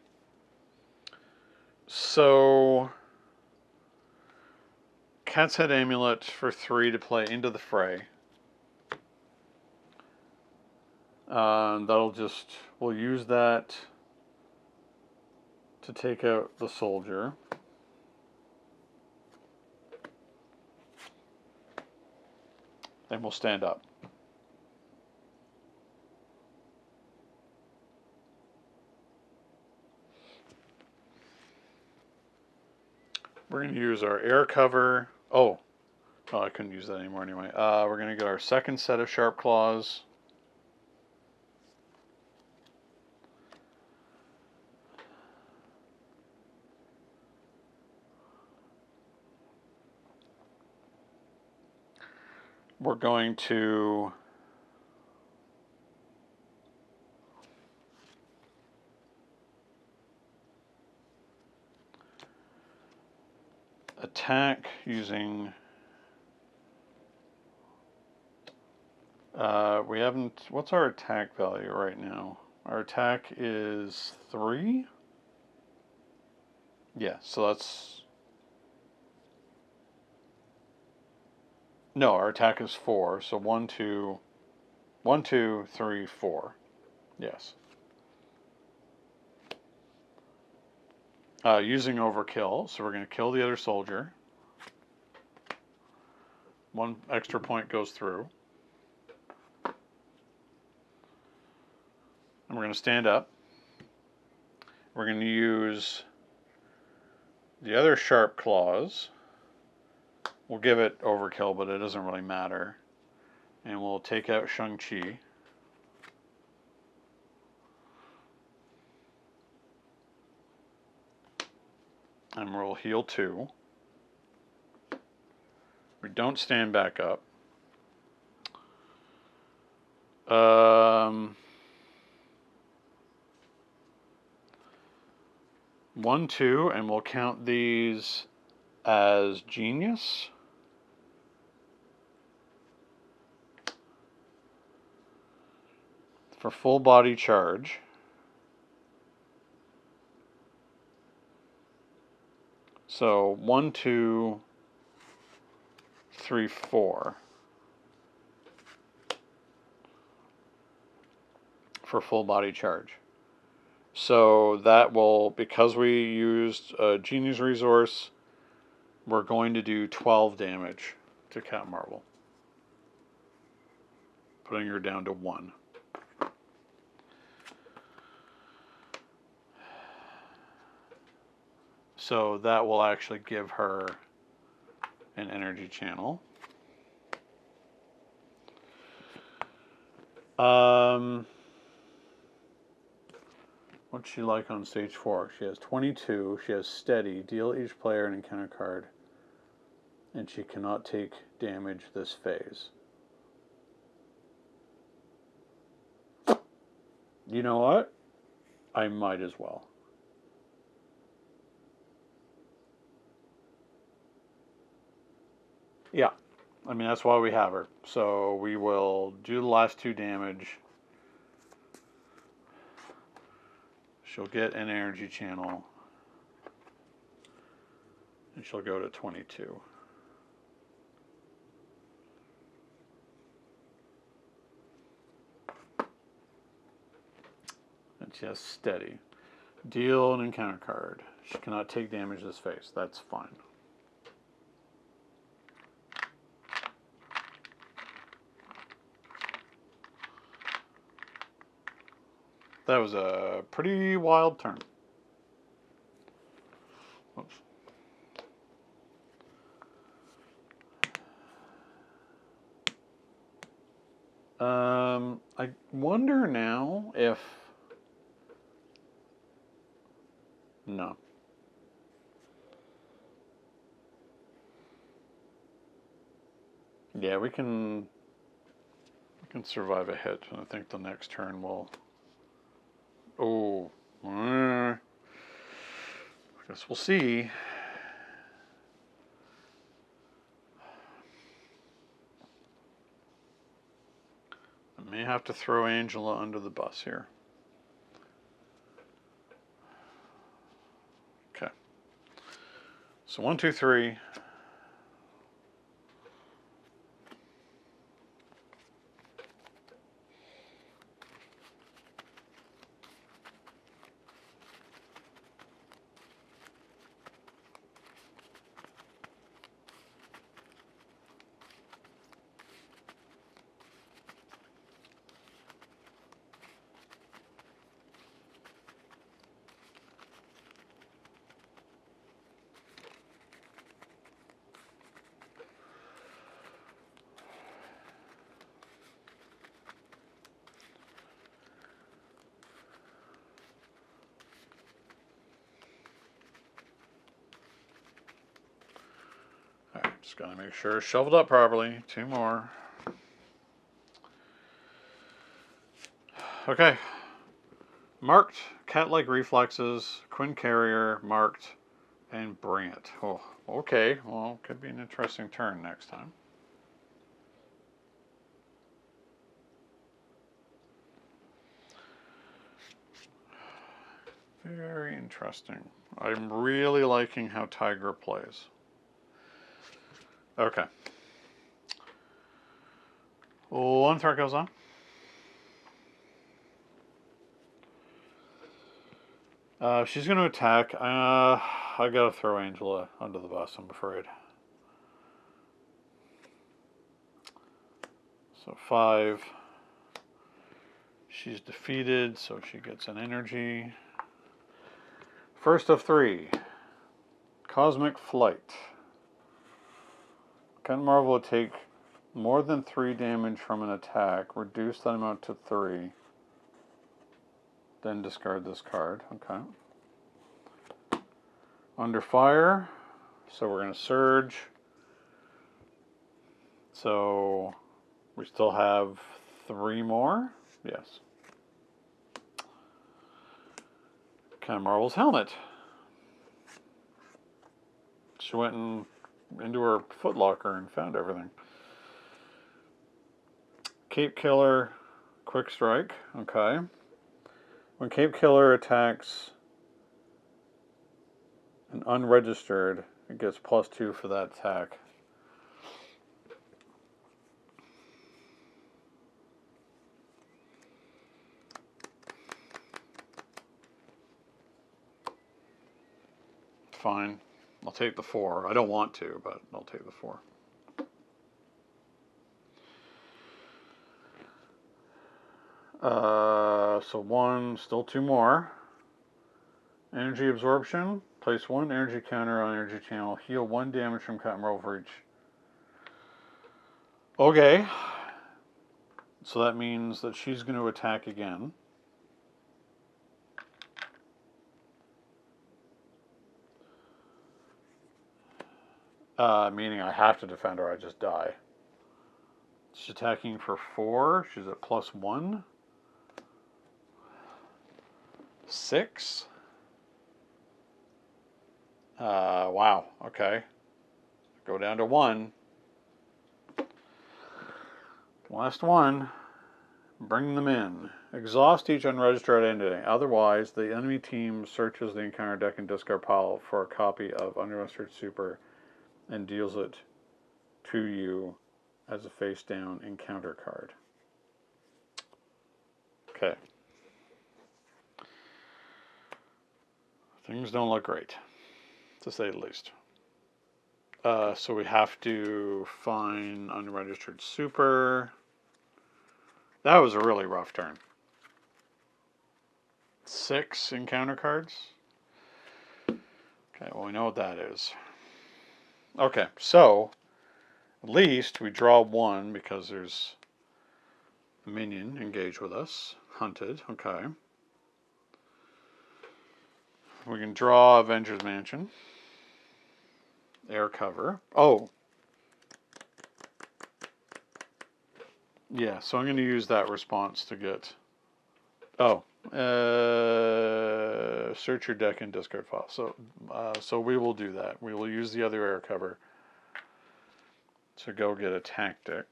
So, Cat's Head Amulet for 3 to play into the fray. We'll use that to take out the soldier. Then we'll stand up. We're going to use our air cover. Oh, I couldn't use that anymore anyway. We're going to get our second set of sharp claws. We're going to attack using... we haven't... What's our attack value right now? Our attack is 3? Yeah, so that's... No, our attack is 4. So 1, 2, 3, 4. Yes. using overkill. So we're going to kill the other soldier. 1 extra point goes through. And we're going to stand up. We're going to use the other sharp claws. We'll give it overkill, but it doesn't really matter. And we'll take out Shang-Chi. And we'll heal 2. We don't stand back up. 1, 2, and we'll count these as genius. For full body charge. So 1, 2, 3, 4 for full body charge. So that will, because we used a genius resource, we're going to do 12 damage to Cat Marvel, putting her down to 1. So that will actually give her an energy channel. What's she like on stage 4? She has 22. She has steady. Deal each player an encounter card. And she cannot take damage this phase. You know what? I might as well. Yeah. I mean, that's why we have her. So we will do the last 2 damage. She'll get an energy channel. And she'll go to 22. And she has steady. Deal an encounter card. She cannot take damage this phase. That's fine. That was a pretty wild turn. Oops. I wonder now if... No. Yeah, we can survive a hit. I think the next turn will... Oh. I guess we'll see. I may have to throw Angela under the bus here. Okay. So 1, 2, 3. Just gotta make sure it's shoveled up properly. 2 more. Okay. Marked, cat-like reflexes, Quinn Carrier, marked, and Brant. Oh, okay. Well, could be an interesting turn next time. Very interesting. I'm really liking how Tigra plays. Okay. 1 threat goes on. She's going to attack. I got to throw Angela under the bus, I'm afraid. So 5. She's defeated, so she gets an energy. First of 3. Cosmic Flight. Captain Marvel will take more than 3 damage from an attack. Reduce that amount to 3. Then discard this card. Okay. Under fire. So we're going to surge. So we still have 3 more. Yes. Captain Marvel's helmet. She went into her footlocker and found everything. Cape Killer, Quick Strike. Okay. When Cape Killer attacks an unregistered, it gets +2 for that attack. Fine. I'll take the 4. I don't want to, but I'll take the 4. So 1, still 2 more. Energy absorption. Place 1 energy counter on energy channel. Heal 1 damage from Captain Marvel for each. Okay. So that means that she's going to attack again. Meaning I have to defend her, I just die. She's attacking for 4. She's at +1. 6. Wow, okay. Go down to 1. Last one. Bring them in. Exhaust each unregistered entity. Otherwise, the enemy team searches the encounter deck and discard pile for a copy of unregistered super and deals it to you as a face-down encounter card. Okay. Things don't look great, to say the least. So we have to find unregistered super. That was a really rough turn. 6 encounter cards. Okay, well we know what that is. Okay, so at least we draw 1 because there's a minion engaged with us. Hunted, okay. We can draw Avengers Mansion. Air cover. Oh. Yeah, so I'm going to use that response to get... Oh. Search your deck and discard file. So we will do that. We will use the other air cover to go get a tactic.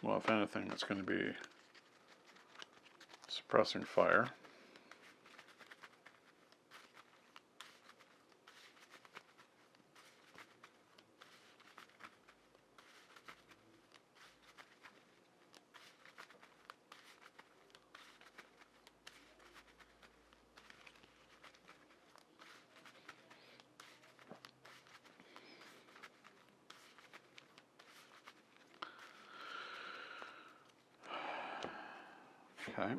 Well, if anything, it's going to be suppressing fire. Okay.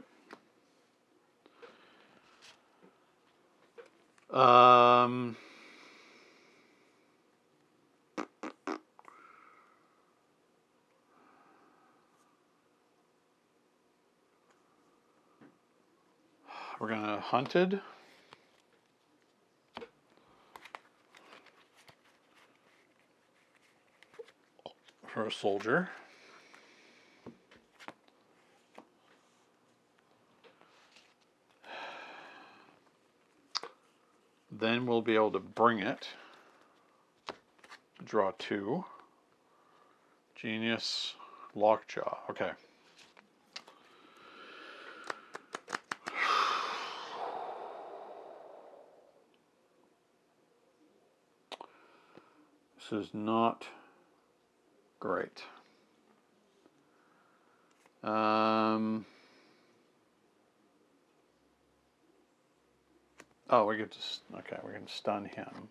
We're going to hunted. For a soldier. Then we'll be able to bring it. Draw 2. Genius, Lockjaw. Okay. This is not great. Oh, we get to, okay, we can stun him.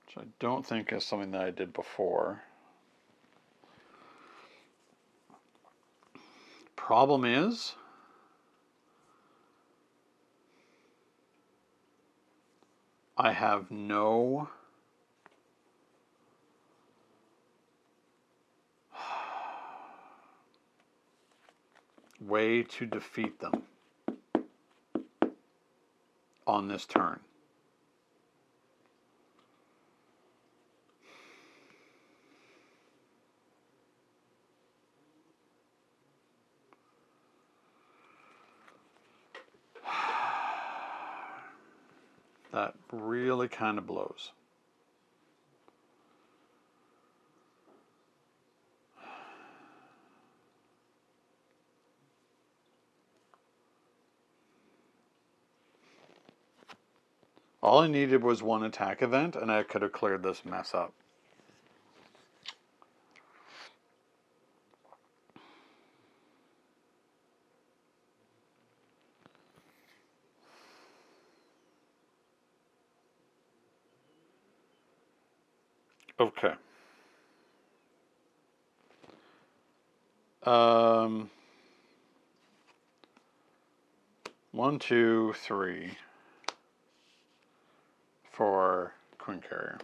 Which I don't think is something that I did before. Problem is, I have no way to defeat them on this turn. That really kind of blows. All I needed was one attack event, and I could have cleared this mess up. Okay. 1, 2, 3 for Queen Carrier.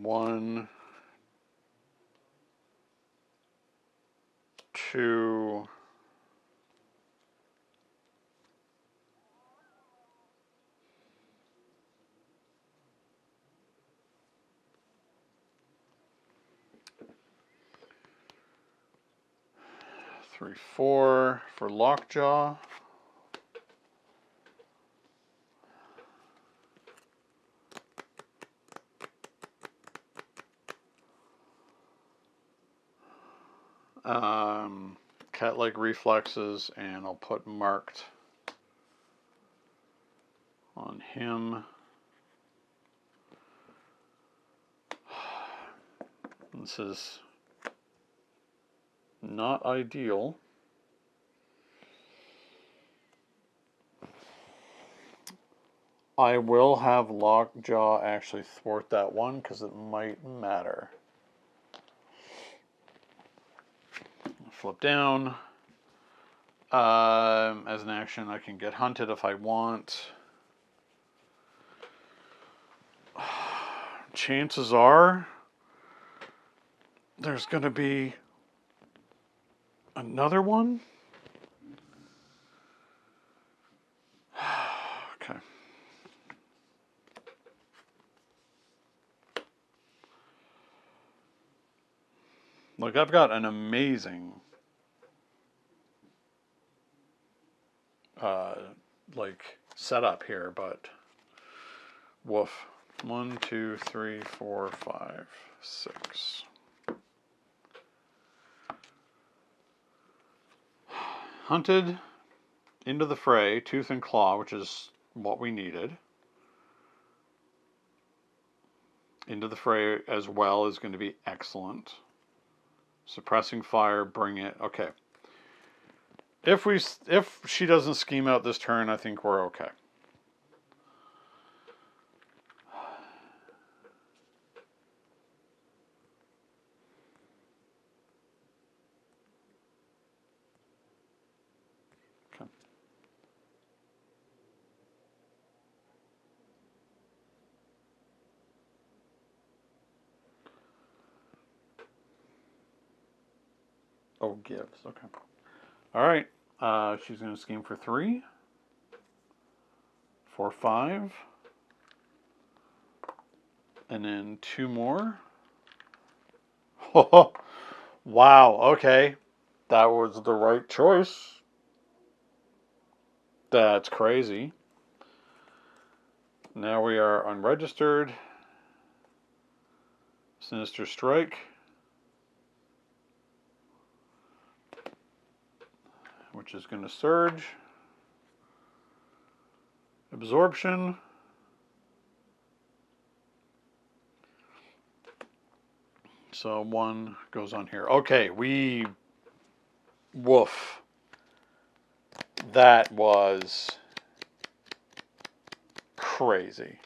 One, two, three, 4 for Lockjaw. Cat-like reflexes, and I'll put marked on him. This is not ideal. I will have Lockjaw actually thwart that one because it might matter. Flip down. As an action, I can get hunted if I want. Chances are there's going to be another one. Okay. Look, I've got an amazing setup here, but woof. 1, 2, 3, 4, 5, 6. Hunted into the fray, tooth and claw, which is what we needed. Into the fray as well is going to be excellent. Suppressing fire, bring it. Okay. If she doesn't scheme out this turn, I think we're okay. Okay. Oh, gives. Okay. All right. She's going to scheme for 3, for 5, and then 2 more. Oh, wow. Okay. That was the right choice. That's crazy. Now we are unregistered. Sinister Strike. Which is going to surge. Absorption. So 1 goes on here. Okay, woof. That was crazy.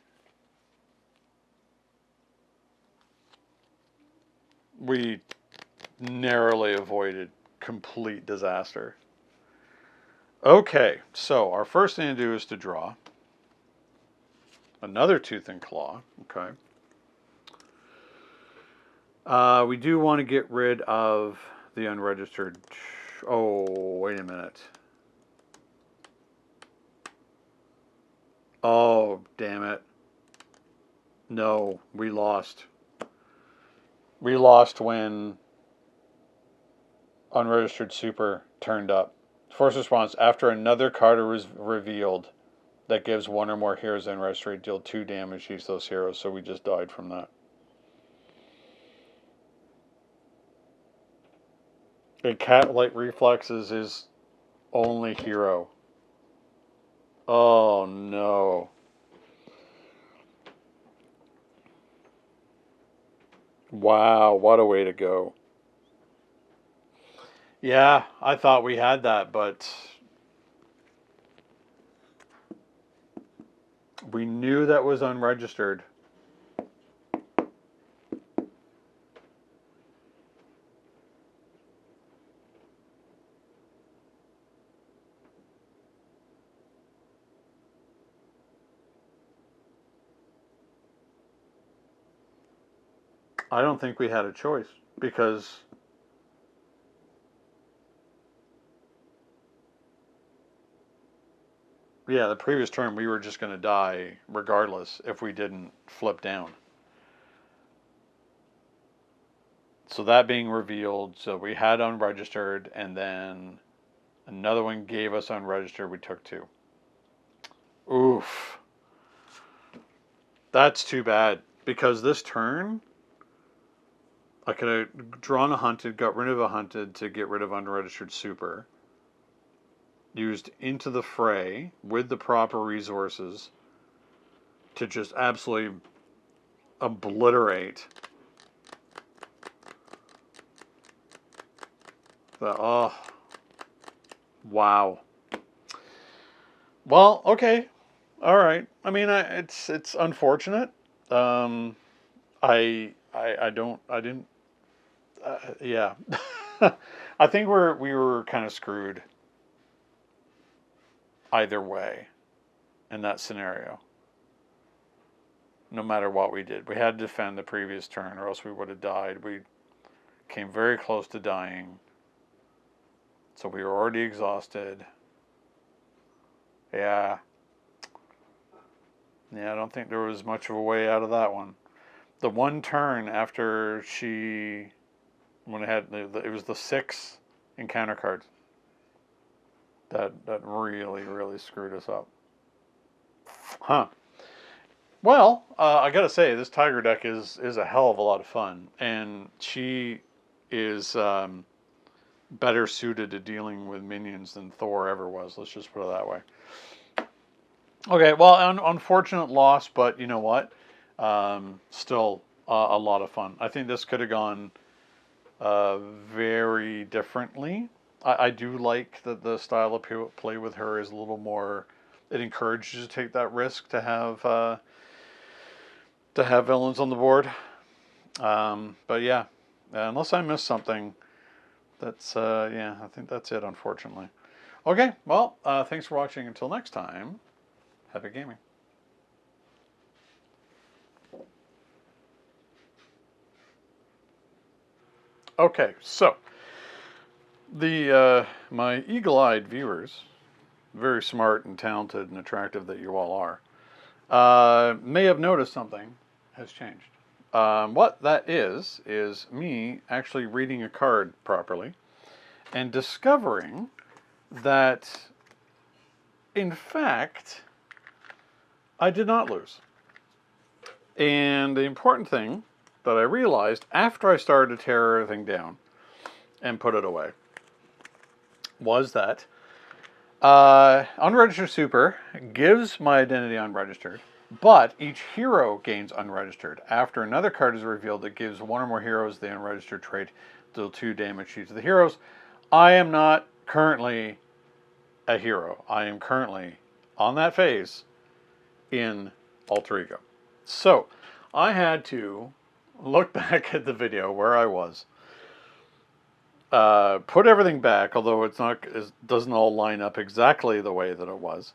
We narrowly avoided complete disaster. Okay, so our first thing to do is to draw another Tooth and Claw. Okay. We do want to get rid of the unregistered. Oh, wait a minute. Oh, damn it. No, we lost. We lost when unregistered super turned up. Force response, after another card is revealed that gives 1 or more heroes unregistered, deal 2 damage to each of those heroes, so we just died from that. A cat-like reflexes is only hero. Oh no. Wow, what a way to go. Yeah, I thought we had that, but we knew that was unregistered. I don't think we had a choice because yeah, the previous turn we were just going to die regardless if we didn't flip down. So that being revealed, so we had unregistered, and then another one gave us unregistered. We took 2. Oof. That's too bad because this turn I could have drawn a hunted, got rid of a hunted to get rid of unregistered super. Used into the fray with the proper resources to just absolutely obliterate the, oh, wow. Well, okay. All right. I mean, it's unfortunate. I don't, I didn't, yeah. I think we were kind of screwed either way in that scenario. No matter what we did, we had to defend the previous turn, or else we would have died. We came very close to dying, so we were already exhausted. Yeah, I don't think there was much of a way out of that one. The one turn after she, when it was the 6 encounter cards that really screwed us up. Huh. Well, I gotta say, this Tiger deck is a hell of a lot of fun, and she is better suited to dealing with minions than Thor ever was. Let's just put it that way. Okay, well, unfortunate loss, but you know what? Still a lot of fun. I think this could have gone very differently. I do like that the style of play with her is a little more. It encourages you to take that risk to have villains on the board. But yeah, unless I missed something, that's yeah, I think that's it. Unfortunately. Okay, well, thanks for watching. Until next time, happy gaming. Okay, so My eagle-eyed viewers, very smart and talented and attractive that you all are, may have noticed something has changed. What that is me actually reading a card properly and discovering that, in fact, I did not lose. And the important thing that I realized after I started to tear everything down and put it away was that unregistered super gives my identity unregistered, but each hero gains unregistered. After another card is revealed, it gives one or more heroes the unregistered trait, deal 2 damage to the heroes. I am not currently a hero. I am currently on that phase in Alter Ego. So I had to look back at the video where I was, put everything back, although it doesn't all line up exactly the way that it was.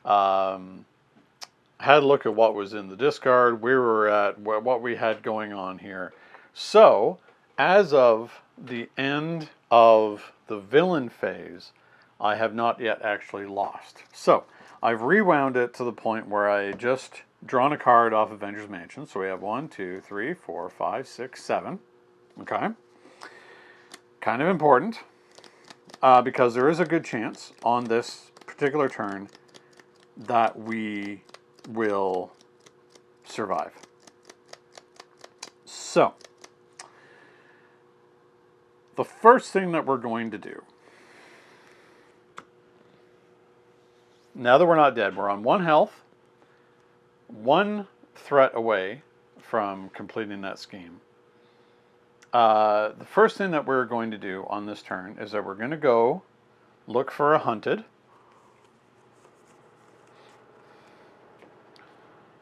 Had a look at what was in the discard, where we were at, what we had going on here. So, as of the end of the villain phase, I have not yet actually lost. So, I've rewound it to the point where I just drawn a card off Avengers Mansion. So we have 1, 2, 3, 4, 5, 6, 7. Okay. Kind of important, because there is a good chance on this particular turn that we will survive. So, the first thing that we're going to do, now that we're not dead, we're on 1 health, 1 threat away from completing that scheme. The first thing that we're going to do on this turn is that we're going to go look for a hunted.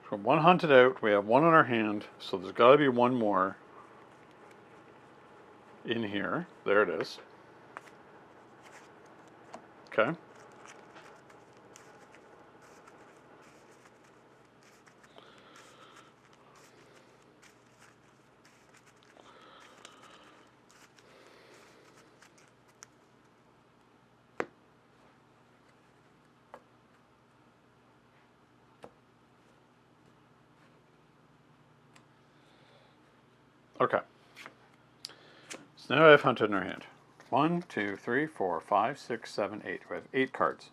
So 1 hunted out, we have 1 in our hand, so there's got to be 1 more in here. There it is. Okay. Okay. So now I have hunted in our hand. 1, 2, 3, 4, 5, 6, 7, 8. We have 8 cards.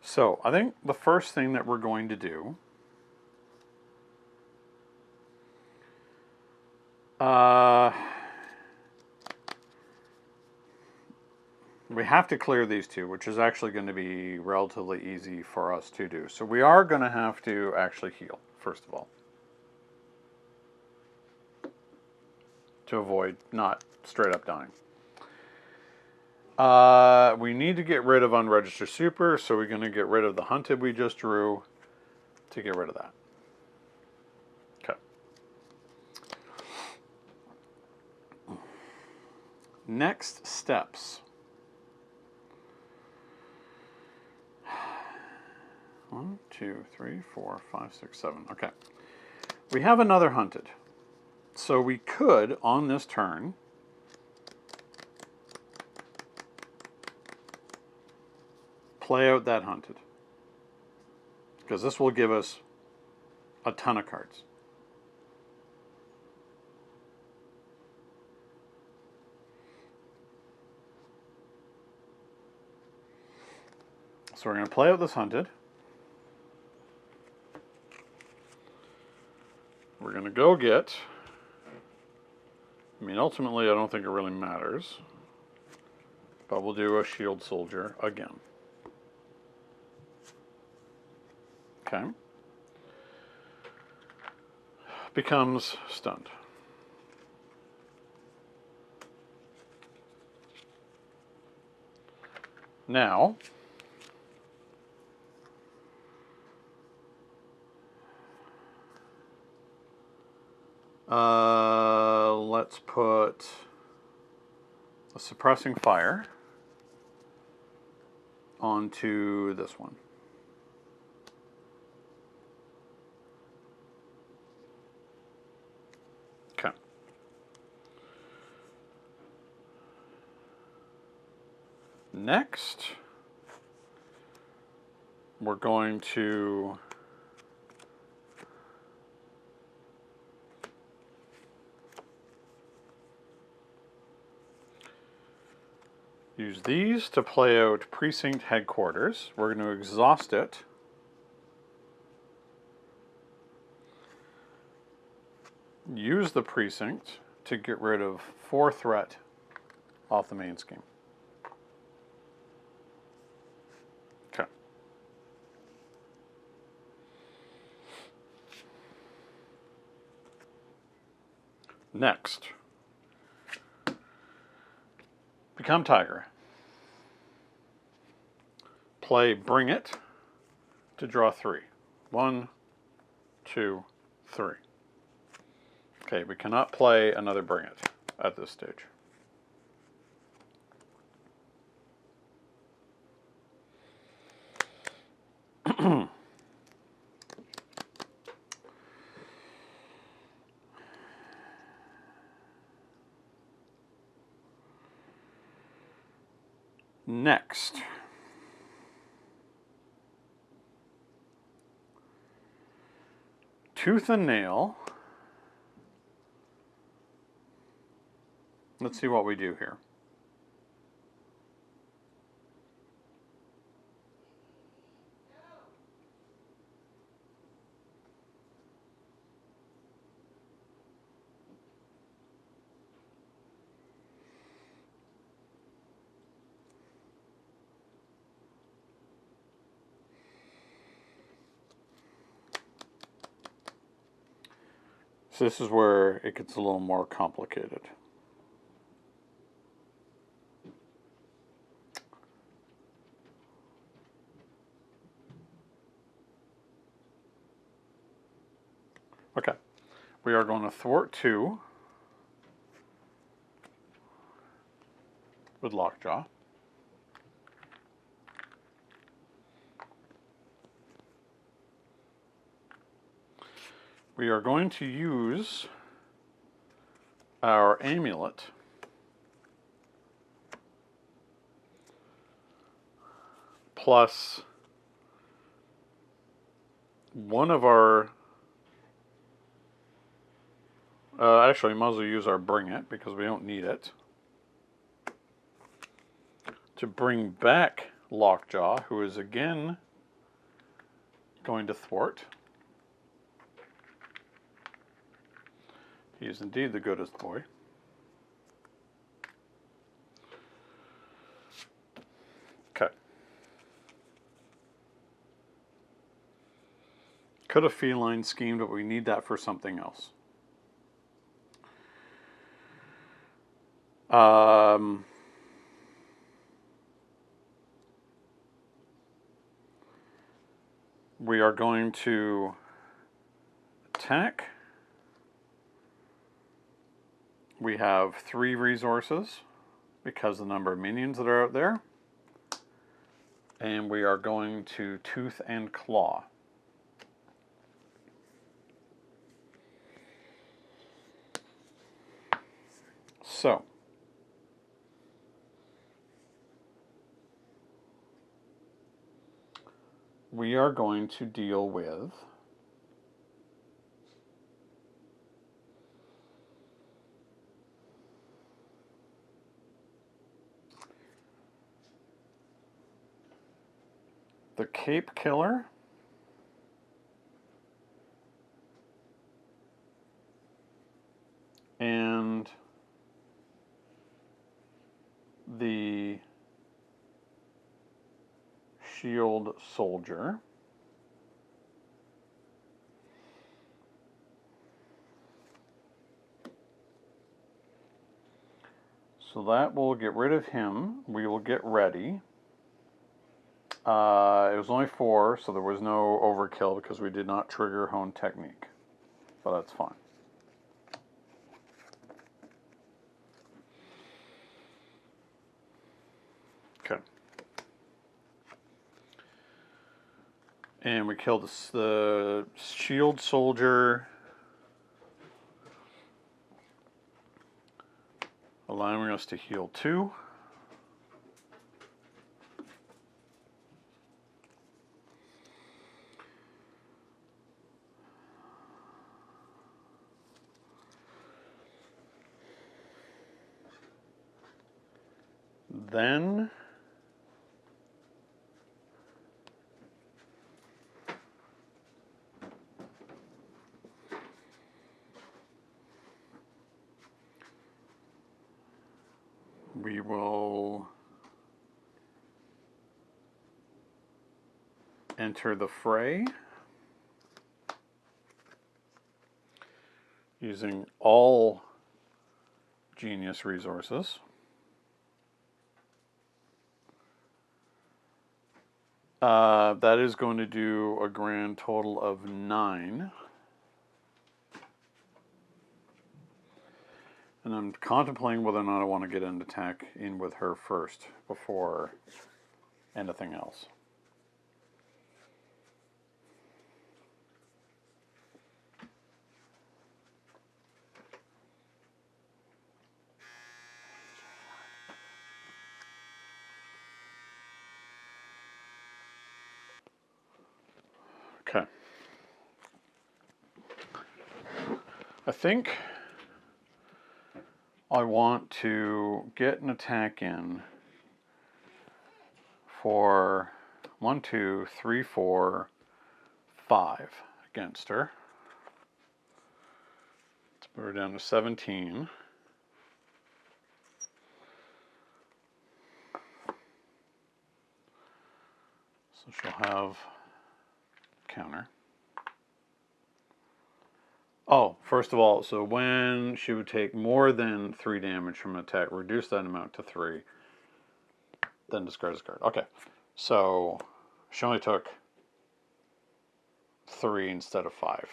So I think the first thing that we're going to do we have to clear these 2, which is actually going to be relatively easy for us to do. So we are going to have to actually heal, first of all, to avoid not straight up dying. We need to get rid of unregistered super, so we're going to get rid of the hunted we just drew to get rid of that. Okay. Next steps. 1, 2, 3, 4, 5, 6, 7. Okay. We have another hunted. So we could, on this turn, play out that hunted. Because this will give us a ton of cards. So we're going to play out this hunted. We're going to go get, I mean, ultimately I don't think it really matters, but we'll do a shield soldier again. Okay. Becomes stunned. Now, let's put a suppressing fire onto this one. Next, we're going to use these to play out precinct headquarters. We're going to exhaust it. Use the precinct to get rid of 4 threat off the main scheme. Okay. Next, become Tigra. Play Bring It to draw 3. 1, 2, 3. Okay, we cannot play another Bring It at this stage. Next, Tooth and Nail. Let's see what we do here. So this is where it gets a little more complicated. Okay, we are going to thwart 2 with Lockjaw. We are going to use our amulet plus one of our actually, we might as well use our Bring It because we don't need it. To bring back Lockjaw, who is again going to thwart. He is indeed the goodest boy. Okay. Could have feline schemed, but we need that for something else. We are going to attack. We have 3 resources because of the number of minions that are out there. And we are going to Tooth and Claw. So, we are going to deal with the Cape Killer and the Shield Soldier. So that will get rid of him. We will get ready. It was only 4, so there was no overkill because we did not trigger Hone Technique. But that's fine. Okay. And we killed the Shield Soldier, allowing us to heal 2. then we will enter the fray using all genius resources. That is going to do a grand total of 9. And I'm contemplating whether or not I want to get an attack in with her first before anything else. Okay. I think I want to get an attack in for 1, 2, 3, 4, 5 against her. Let's put her down to 17. So she'll have counter. Oh, first of all, so when she would take more than 3 damage from an attack, reduce that amount to 3, then discard this card. Okay, so she only took 3 instead of 5.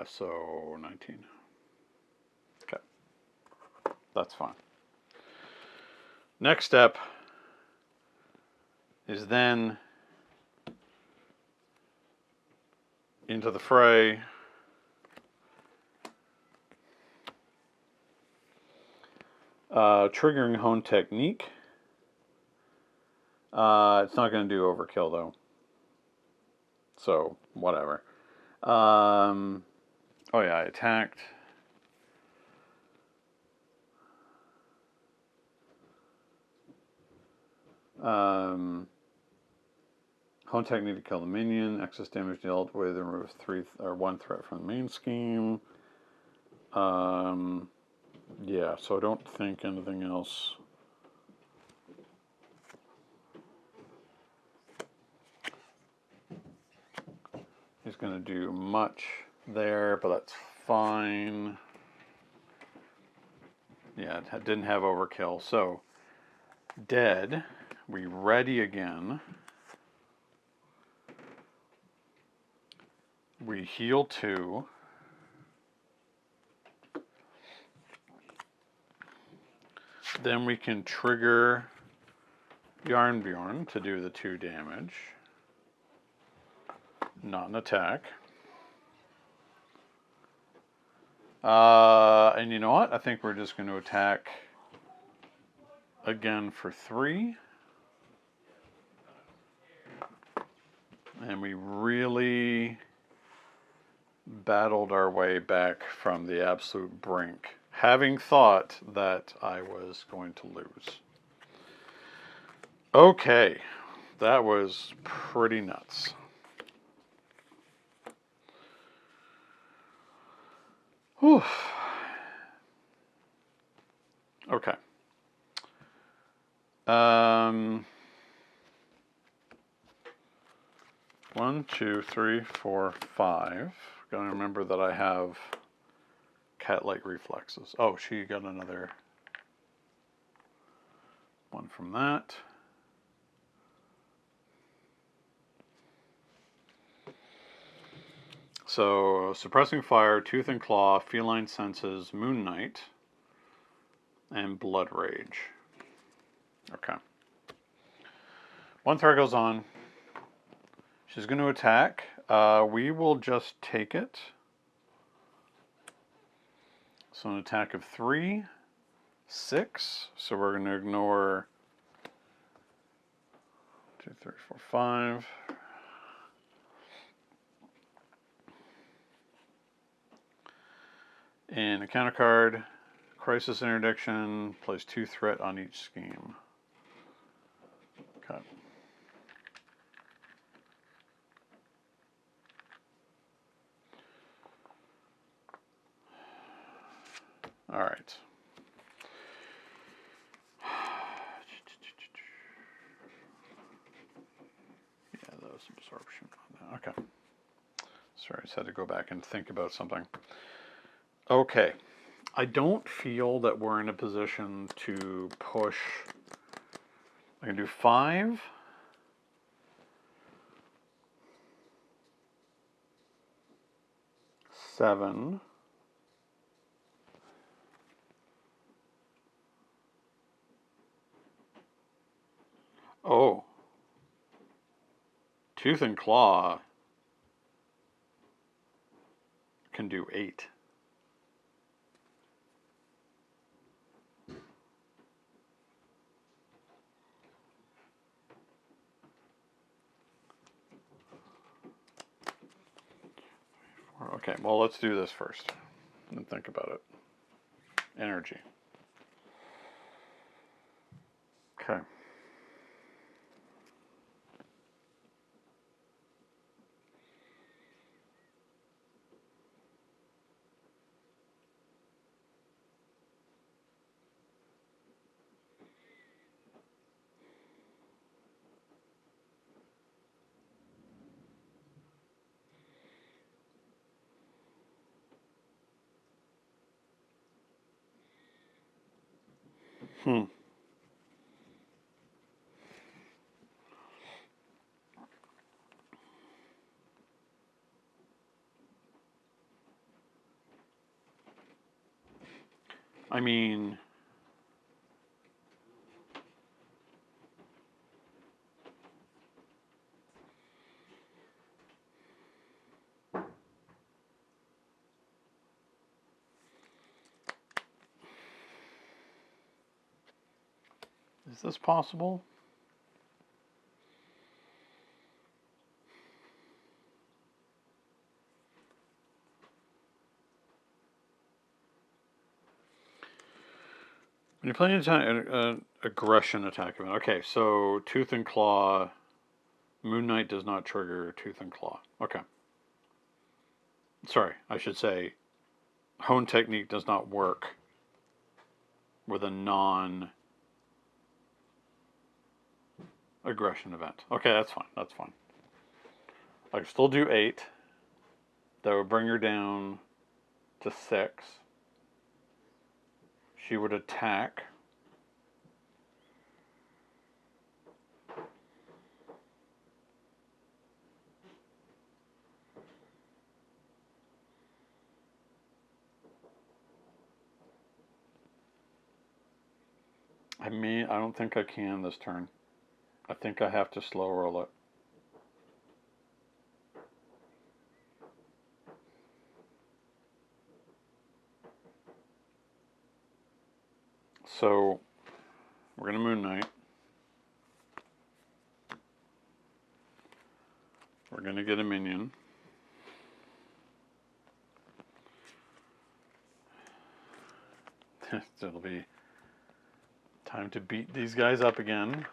So 19. Okay, that's fine. Next step is then into the fray. Triggering Hone Technique. It's not going to do overkill though. So, whatever. Oh yeah, I attacked. Hone Technique to kill the minion. Excess damage dealt with and remove 1 threat from the main scheme. Yeah, so I don't think anything else. He's going to do much there, but that's fine. Yeah, it didn't have overkill. So, dead. We ready again. We heal 2. Then we can trigger Yarnbjorn to do the 2 damage. Not an attack. And you know what? I think we're just going to attack again for 3. And we really battled our way back from the absolute brink, having thought that I was going to lose. Okay, that was pretty nuts. Whew. Okay. 1, 2, 3, 4, 5. Gotta remember that I have cat-like reflexes. Oh, she got another one from that. So, Suppressing Fire, Tooth and Claw, Feline Senses, Moon Knight, and Blood Rage. Okay. 1 threat goes on. She's going to attack. We will just take it. So an attack of 3, 6. So we're going to ignore 2, 3, 4, 5. And a counter card, Crisis interdiction, place 2 threat on each scheme. Okay. All right. Yeah, that was absorption on that. Okay. Sorry, I just had to go back and think about something. Okay. I don't feel that we're in a position to push. I can do 5. Seven. Oh. Tooth and Claw can do 8. Okay, well, let's do this first and think about it. Energy. Okay. I mean, is this possible? When you're playing an aggression attack event. Okay, so Tooth and Claw. Moon Knight does not trigger Tooth and Claw. Okay. Sorry, I should say Hone Technique does not work with a non-aggression event. Okay, that's fine. That's fine. I can still do 8. That would bring her down to 6. She would attack. I don't think I can this turn. I think I have to slow roll it. So we're going to Moon Knight. We're going to get a minion. It'll be time to beat these guys up again.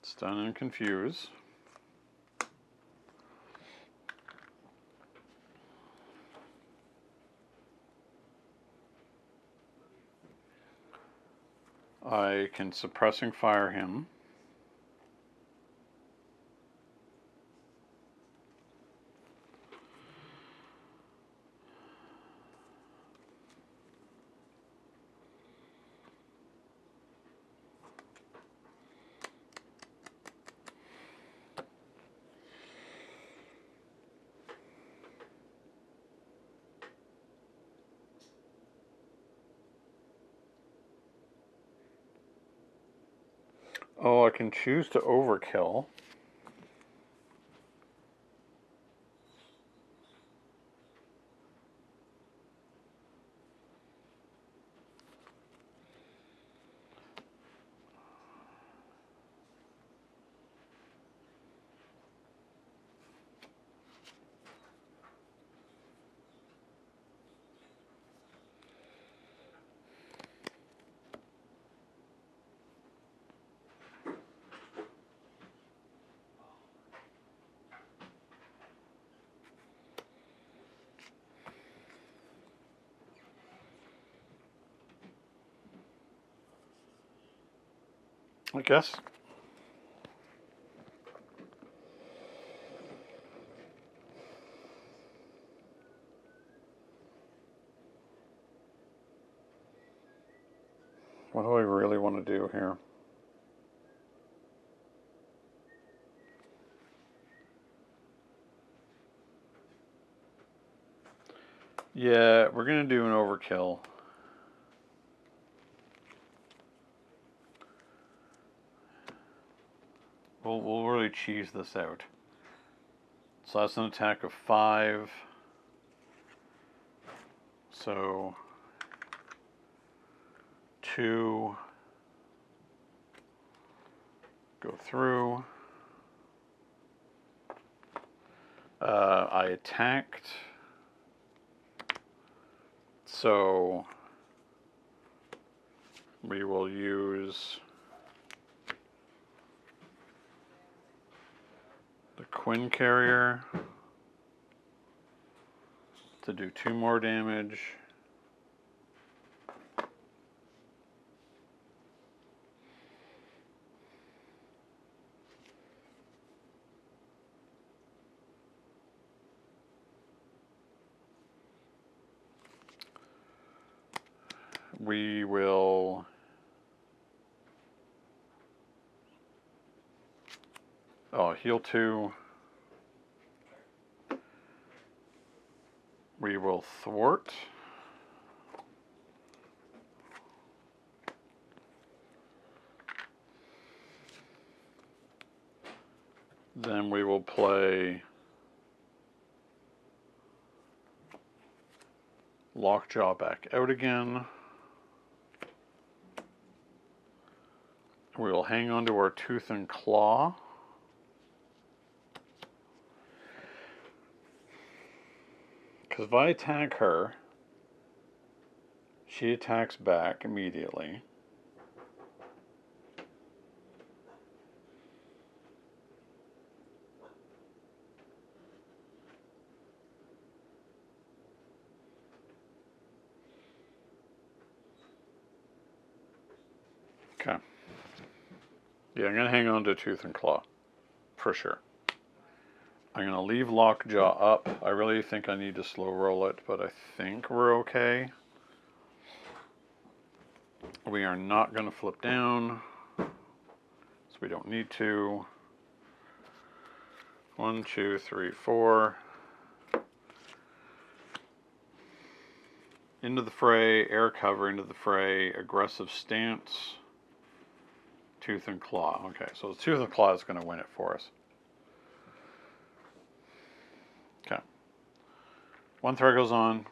Stun and confuse. I can suppressing fire him. Oh, I can choose to overkill. I guess. What do I really want to do here? Yeah, we're going to do an overkill. We'll really cheese this out. So that's an attack of 5. So 2 go through. I attacked. So we will use the Quinn Carrier to do 2 more damage. We will heal 2. We will thwart. Then we will play Lockjaw back out again. We will hang on to our Tooth and Claw. Because if I attack her, she attacks back immediately. Okay. Yeah, I'm going to hang on to Tooth and Claw. For sure. I'm going to leave Lockjaw up. I really think I need to slow roll it, but I think we're okay. We are not going to flip down, so we don't need to. 1, 2, 3, 4. Into the fray, air cover into the fray, aggressive stance, Tooth and Claw. Okay, so the Tooth and Claw is going to win it for us. Okay. 1 threat goes on.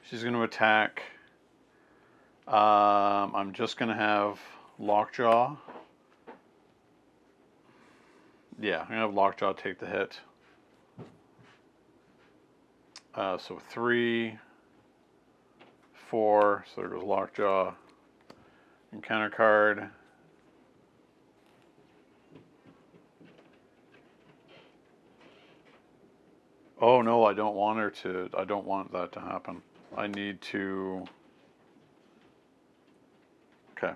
She's going to attack. I'm just going to have Lockjaw. Yeah, I'm going to have Lockjaw take the hit. So 3, 4, so there goes Lockjaw. Encounter card. Oh no, I don't want her to, I don't want that to happen. I need to, okay.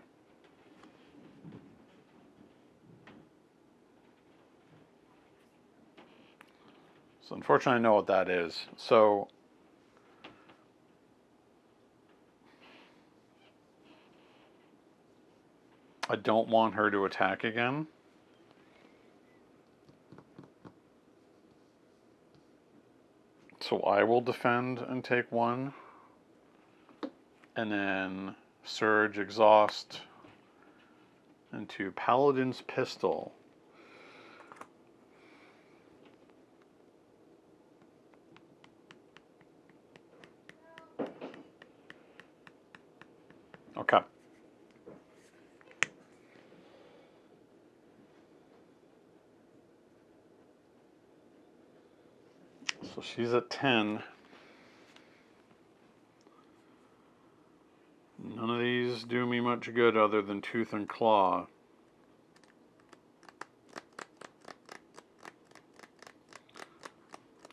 So unfortunately I know what that is. So I don't want her to attack again. So I will defend and take 1. And then Surge, Exhaust into Paladin's Pistol. Okay. So she's at 10. None of these do me much good other than Tooth and Claw.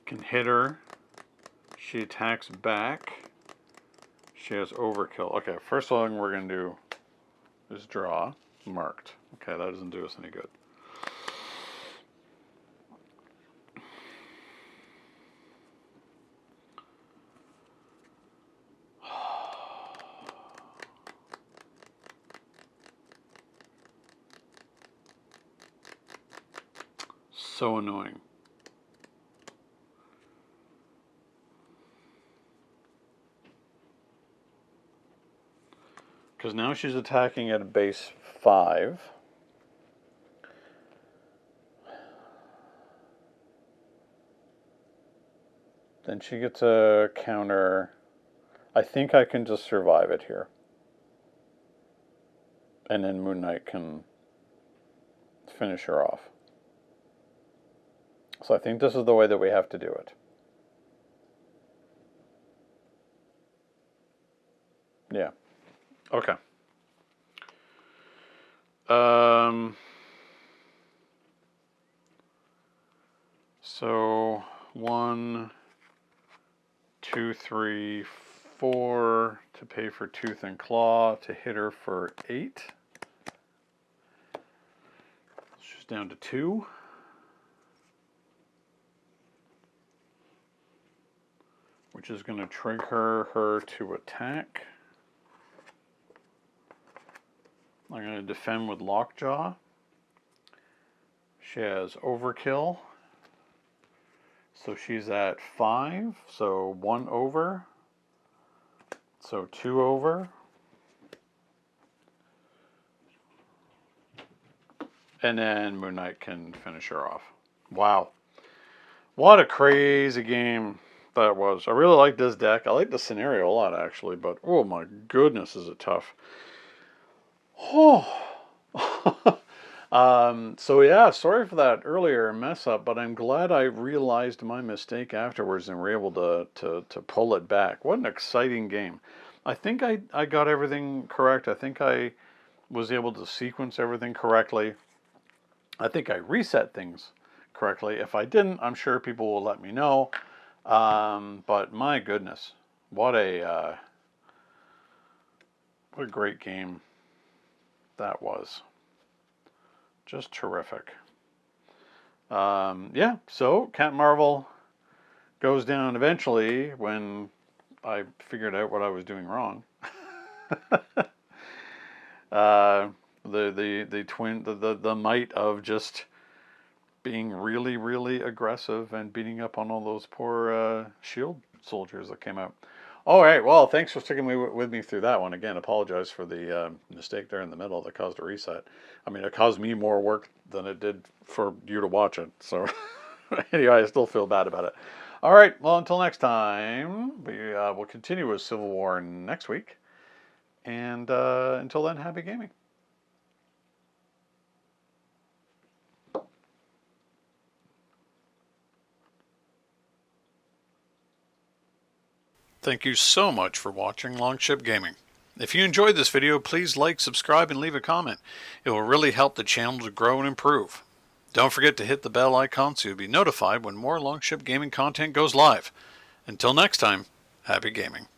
Can hit her. She attacks back. She has overkill. Okay, first thing we're going to do is draw, marked. Okay, that doesn't do us any good. So annoying. Because now she's attacking at a base 5. Then she gets a counter. I think I can just survive it here. And then Moon Knight can finish her off. So I think this is the way that we have to do it. Yeah. Okay. So 1, 2, 3, 4 to pay for Tooth and Claw to hit her for 8. She's down to 2. Which is going to trigger her to attack. I'm going to defend with Lockjaw. She has Overkill. So she's at 5. So 1 over. So 2 over. And then Moon Knight can finish her off. Wow. What a crazy game that was. I really like this deck. I like the scenario a lot, actually, but oh my goodness, is it tough. Oh. So yeah, sorry for that earlier mess up, but I'm glad I realized my mistake afterwards and were able to pull it back. What an exciting game. I think I got everything correct. I think I was able to sequence everything correctly. I think I reset things correctly. If I didn't, I'm sure people will let me know. But my goodness, what a great game that was. Just terrific. Yeah, so Captain Marvel goes down eventually when I figured out what I was doing wrong. The might of just being really, really aggressive and beating up on all those poor shield soldiers that came out. All right, well, thanks for sticking with me through that one. Again, apologize for the mistake there in the middle that caused a reset. I mean, it caused me more work than it did for you to watch it. So anyway, I still feel bad about it. All right, well, until next time, we will continue with Civil War next week. And until then, happy gaming. Thank you so much for watching Longship Gaming. If you enjoyed this video, please like, subscribe, and leave a comment. It will really help the channel to grow and improve. Don't forget to hit the bell icon so you'll be notified when more Longship Gaming content goes live. Until next time, happy gaming.